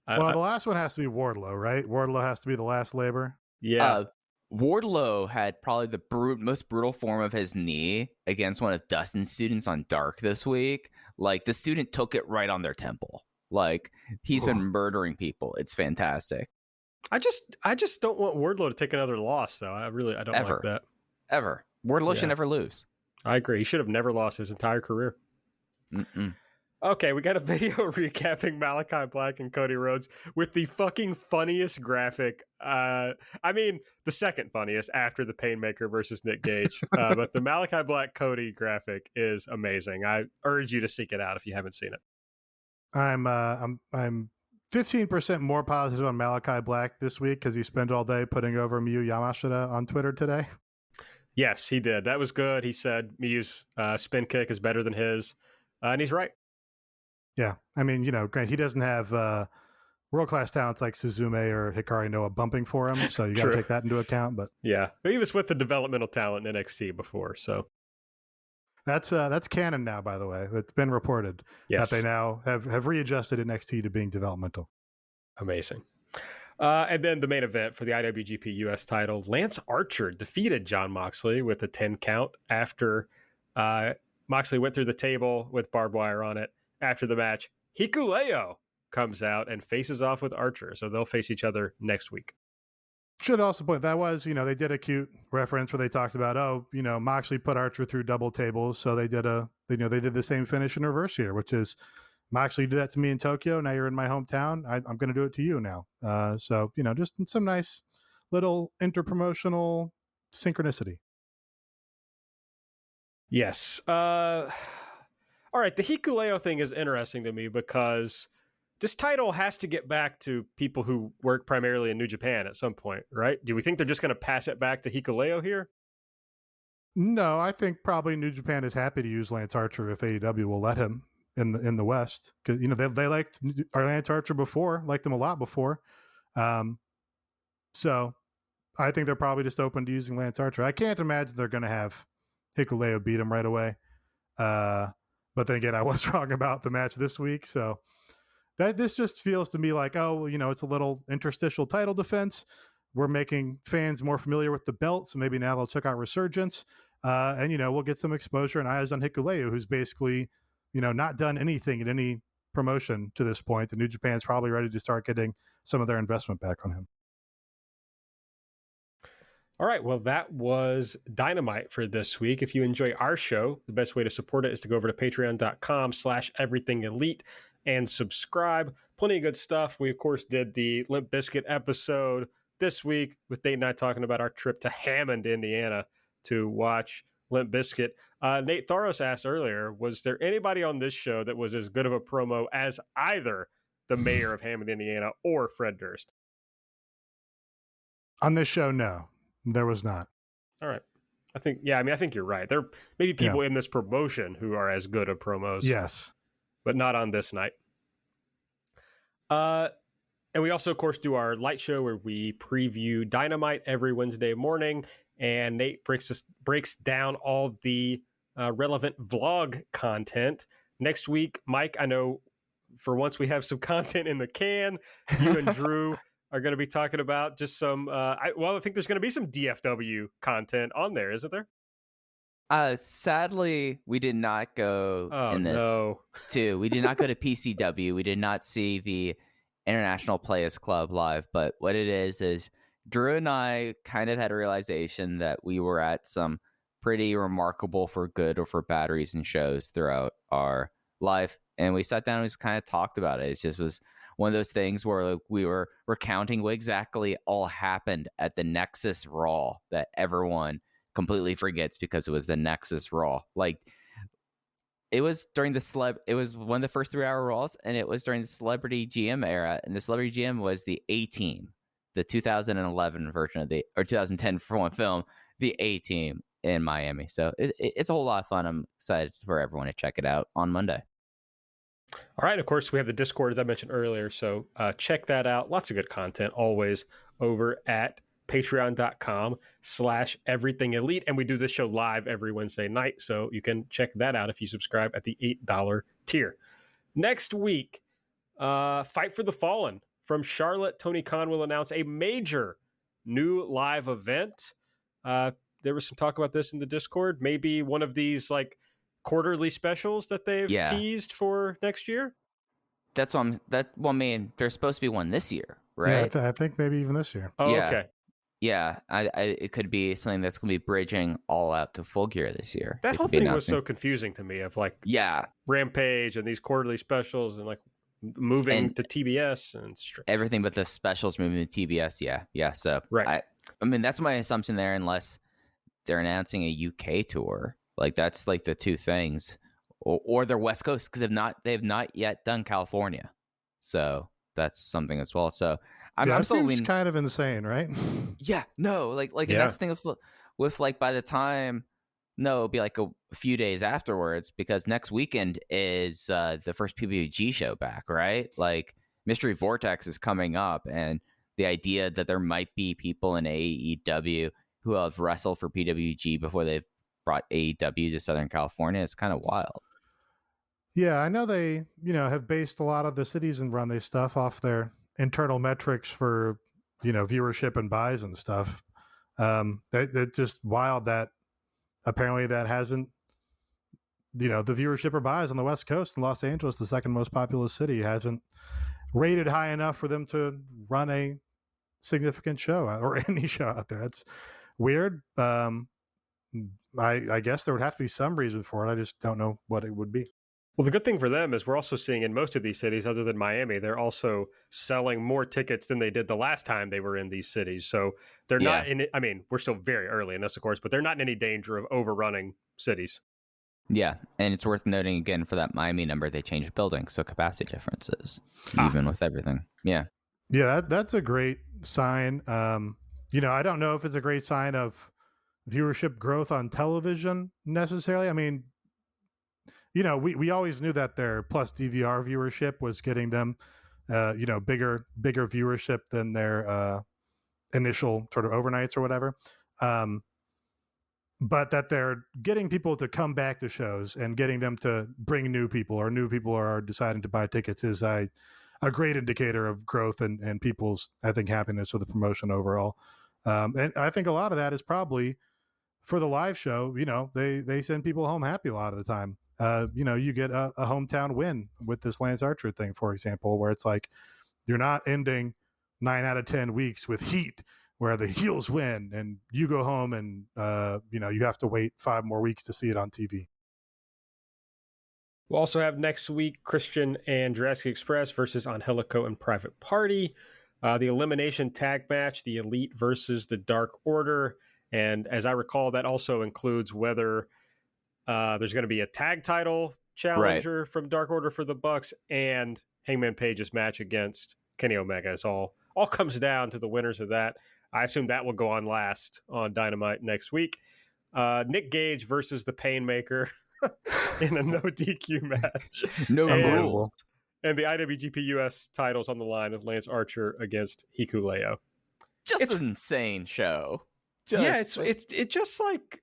well, the last one has to be Wardlow, right? Wardlow has to be the last labor. Yeah. Wardlow had probably the most brutal form of his knee against one of Dustin's students on Dark this week. Like the student took it right on their temple. Like he's been murdering people. It's fantastic. I just don't want Wardlow to take another loss, though. I don't like that. Ever. Wardlow should never lose. I agree. He should have never lost his entire career. Mm-mm. Okay, we got a video recapping Malachi Black and Cody Rhodes with the fucking funniest graphic. The second funniest after the Painmaker versus Nick Gage. But the Malachi Black Cody graphic is amazing. I urge you to seek it out if you haven't seen it. I'm 15% more positive on Malachi Black this week because he spent all day putting over Miyu Yamashita on Twitter today. Yes, he did. That was good. He said Miyu's spin kick is better than his, and he's right. Yeah, I mean, he doesn't have world-class talents like Suzume or Hikari Noah bumping for him, so you got to take that into account. But yeah, he was with the developmental talent in NXT before, so that's canon now. By the way, it's been reported that they now have readjusted NXT to being developmental. Amazing. And then the main event for the IWGP US title, Lance Archer defeated Jon Moxley with a 10 count after Moxley went through the table with barbed wire on it. After the match, Hikuleo comes out and faces off with Archer. So they'll face each other next week. Should also point that was, they did a cute reference where they talked about, Moxley put Archer through double tables. So they did they did the same finish in reverse here, which is Moxley did that to me in Tokyo. Now you're in my hometown. I'm going to do it to you now. So, just some nice little interpromotional synchronicity. Yes. All right. The Hikuleo thing is interesting to me because this title has to get back to people who work primarily in New Japan at some point, right? Do we think they're just going to pass it back to Hikuleo here? No, I think probably New Japan is happy to use Lance Archer if AEW will let him in the West, because they liked our Lance Archer before, liked him a lot before. So I think they're probably just open to using Lance Archer. I can't imagine they're going to have Hikuleo beat him right away. But then again, I was wrong about the match this week. So this just feels to me like, it's a little interstitial title defense. We're making fans more familiar with the belt. So maybe now they'll check out Resurgence. And we'll get some exposure and eyes on Hikuleo, who's basically, not done anything in any promotion to this point. And New Japan's probably ready to start getting some of their investment back on him. All right, well, that was Dynamite for this week. If you enjoy our show, the best way to support it is to go over to patreon.com/everythingelite and subscribe. Plenty of good stuff. We, of course, did the Limp Bizkit episode this week with Nate and I talking about our trip to Hammond, Indiana to watch Limp Bizkit. Nate Tharos asked earlier, was there anybody on this show that was as good of a promo as either the mayor of Hammond, Indiana or Fred Durst? On this show, no. There was not. All right. I think you're right. There may be people in this promotion who are as good at promos. Yes. But not on this night. And we also, of course, do our light show where we preview Dynamite every Wednesday morning. And Nate breaks down all the relevant vlog content. Next week, Mike, I know for once we have some content in the can. You and Drew are going to be talking about just some, I think there's going to be some DFW content on there, isn't there? Sadly, we did not go in this too. We did not go to PCW. We did not see the International Players Club live. But what it is Drew and I kind of had a realization that we were at some pretty remarkable for good or for bad reason shows throughout our life. And we sat down and just kind of talked about it. It just was one of those things where we were recounting what exactly all happened at the Nexus Raw that everyone completely forgets because it was the Nexus Raw. Like, It was during it was one of the first 3-hour Raws, and it was during the Celebrity GM era. And the Celebrity GM was the A Team, the 2011 version of or 2010 for one film, the A Team in Miami. So it's a whole lot of fun. I'm excited for everyone to check it out on Monday. All right. Of course, we have the Discord, as I mentioned earlier. So check that out. Lots of good content always over at patreon.com/everything elite. And we do this show live every Wednesday night. So you can check that out if you subscribe at the $8 tier. Next week, Fight for the Fallen from Charlotte. Tony Khan will announce a major new live event. There was some talk about this in the Discord. Maybe one of these like quarterly specials that they've teased for next year. That's what I mean, there's supposed to be one this year, right? Yeah, I think maybe even this year. Oh, yeah. Okay. Yeah, it could be something that's going to be bridging All Out to Full Gear this year. That whole thing was so confusing to me of like Rampage and these quarterly specials and like moving to TBS and everything but the specials moving to TBS. Yeah. So right. I mean, that's my assumption there, unless they're announcing a UK tour. Like that's like the two things, or they're West Coast because they've not yet done California. So that's something as well. So that seems kind of insane, right? Yeah, no, like and that's the thing with like by the time, it'll be like a few days afterwards because next weekend is the first PWG show back, right? Like Mystery Vortex is coming up, and the idea that there might be people in AEW who have wrestled for PWG before they've brought AEW to Southern California is kind of wild. Yeah, I know they, have based a lot of the cities and run their stuff off their internal metrics for, viewership and buys and stuff. It's just wild that apparently that hasn't, the viewership or buys on the West Coast in Los Angeles, the second most populous city, hasn't rated high enough for them to run a significant show or any show out there. It's weird. I guess there would have to be some reason for it. I just don't know what it would be. Well, the good thing for them is we're also seeing in most of these cities, other than Miami, they're also selling more tickets than they did the last time they were in these cities. So they're not in it. I mean, we're still very early in this, of course, but they're not in any danger of overrunning cities. Yeah. And it's worth noting again for that Miami number, they changed buildings. So capacity differences, even with everything. Yeah. Yeah. That's a great sign. I don't know if it's a great sign of viewership growth on television necessarily. I mean, we always knew that their Plus DVR viewership was getting them, bigger viewership than their initial sort of overnights or whatever. But that they're getting people to come back to shows and getting them to bring new people, or new people are deciding to buy tickets, is a great indicator of growth and people's, I think, happiness with the promotion overall. And I think a lot of that is probably for the live show. They send people home happy a lot of the time. You get a hometown win with this Lance Archer thing, for example, where it's like you're not ending 9 out of 10 weeks with heat where the heels win and you go home and, you have to wait 5 more weeks to see it on TV. We'll also have next week Christian and Jurassic Express versus Angelico and Private Party. The elimination tag match, the Elite versus the Dark Order. And as I recall, that also includes whether there's going to be a tag title challenger from Dark Order for the Bucks and Hangman Page's match against Kenny Omega. It's all comes down to the winners of that. I assume that will go on last on Dynamite next week. Nick Gage versus the Painmaker in a no DQ match. No rules. And the IWGP US titles on the line of Lance Archer against Hikuleo. It's an insane show. It's just like,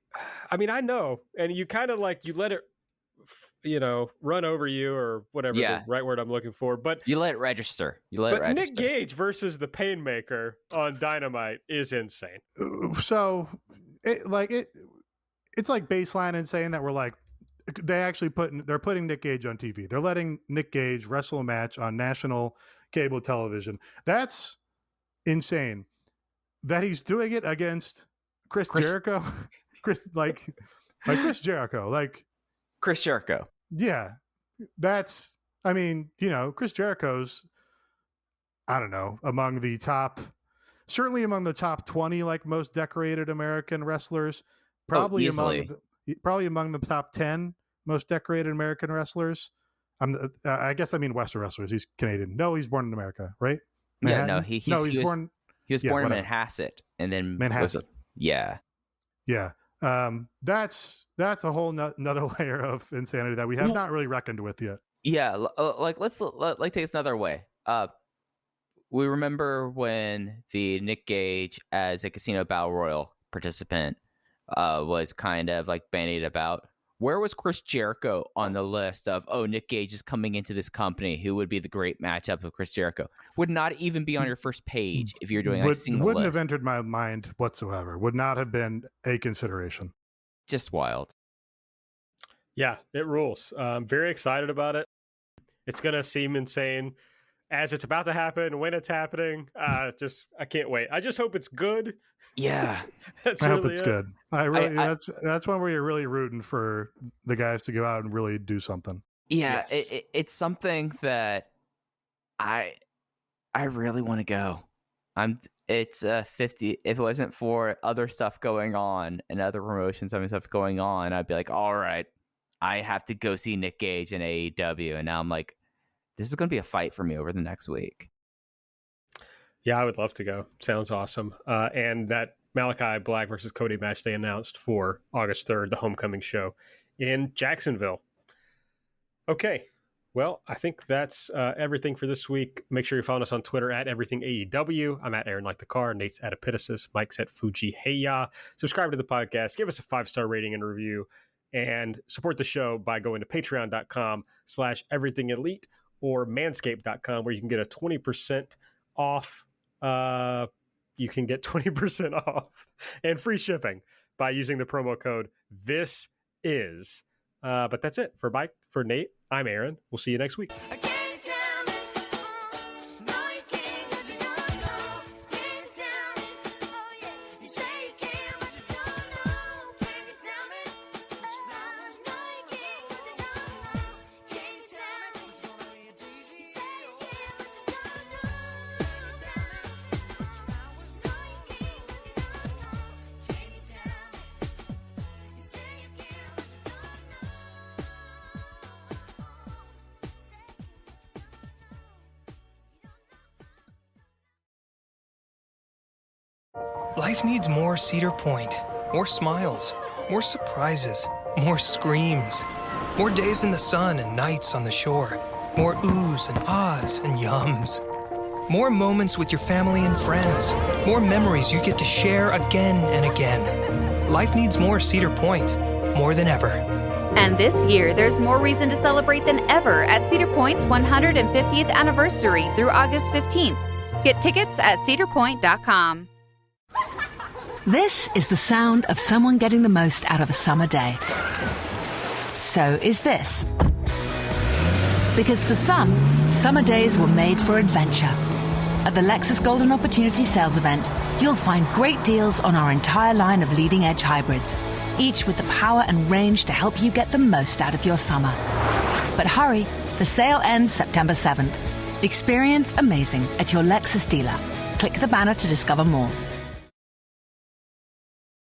I mean, I know, and you kind of like, you let it, run over you or whatever the right word I'm looking for, but you let it register. Nick Gage versus the Painmaker on Dynamite is insane. So it's like baseline and saying that we're like, they're putting Nick Gage on TV. They're letting Nick Gage wrestle a match on national cable television. That's insane. That he's doing it against Chris Jericho, Chris Jericho. Yeah, that's. I mean, Chris Jericho's. I don't know, certainly among the top 20, like most decorated American wrestlers. Probably among the top 10 most decorated American wrestlers. I guess I mean Western wrestlers. He's Canadian. No, he's born in America, right? Manhattan? Yeah, no, he's born. He was born in whatever. Manhasset, and then Manhasset. Yeah. That's a whole another layer of insanity that we have not really reckoned with yet. Yeah, like let's take this another way. We remember when the Nick Gage as a Casino Battle Royal participant was kind of like bandied about. Where was Chris Jericho on the list of, Nick Gage is coming into this company? Who would be the great matchup of Chris Jericho? Would not even be on your first page if you're doing like single wouldn't list. have entered my mind whatsoever. Would not have been a consideration. Just wild. Yeah, it rules. I'm very excited about it. It's going to seem insane as it's about to happen, when it's happening. I can't wait. I just hope it's good. Yeah. I hope it's good. That's one where you're really rooting for the guys to go out and really do something. Yeah, Yes. It's something that I really want to go. It's 50. If it wasn't for other stuff going on and other promotions having stuff going on, I'd be like, all right, I have to go see Nick Gage in AEW. And now I'm like, this is going to be a fight for me over the next week. Yeah, I would love to go. Sounds awesome. And that Malachi Black versus Cody match they announced for August 3rd, the homecoming show in Jacksonville. Okay. Well, I think that's everything for this week. Make sure you follow us on Twitter at EverythingAEW. I'm at Aaron Like the Car. Nate's at Epitasis. Mike's at Fuji Heya. Subscribe to the podcast. Give us a 5-star rating and review. And support the show by going to patreon.com/everythingelite or manscaped.com, where you can get a 20% off. You can get 20% off and free shipping by using the promo code This Is. But that's it for Mike. For Nate, I'm Aaron. We'll see you next week. Life needs more Cedar Point, more smiles, more surprises, more screams, more days in the sun and nights on the shore, more oohs and ahs and yums, more moments with your family and friends, more memories you get to share again and again. Life needs more Cedar Point, more than ever. And this year, there's more reason to celebrate than ever at Cedar Point's 150th anniversary through August 15th. Get tickets at cedarpoint.com. This is the sound of someone getting the most out of a summer day. So is this. Because for some, summer days were made for adventure. At the Lexus Golden Opportunity Sales Event, you'll find great deals on our entire line of leading-edge hybrids, each with the power and range to help you get the most out of your summer. But hurry, the sale ends September 7th. Experience amazing at your Lexus dealer. Click the banner to discover more.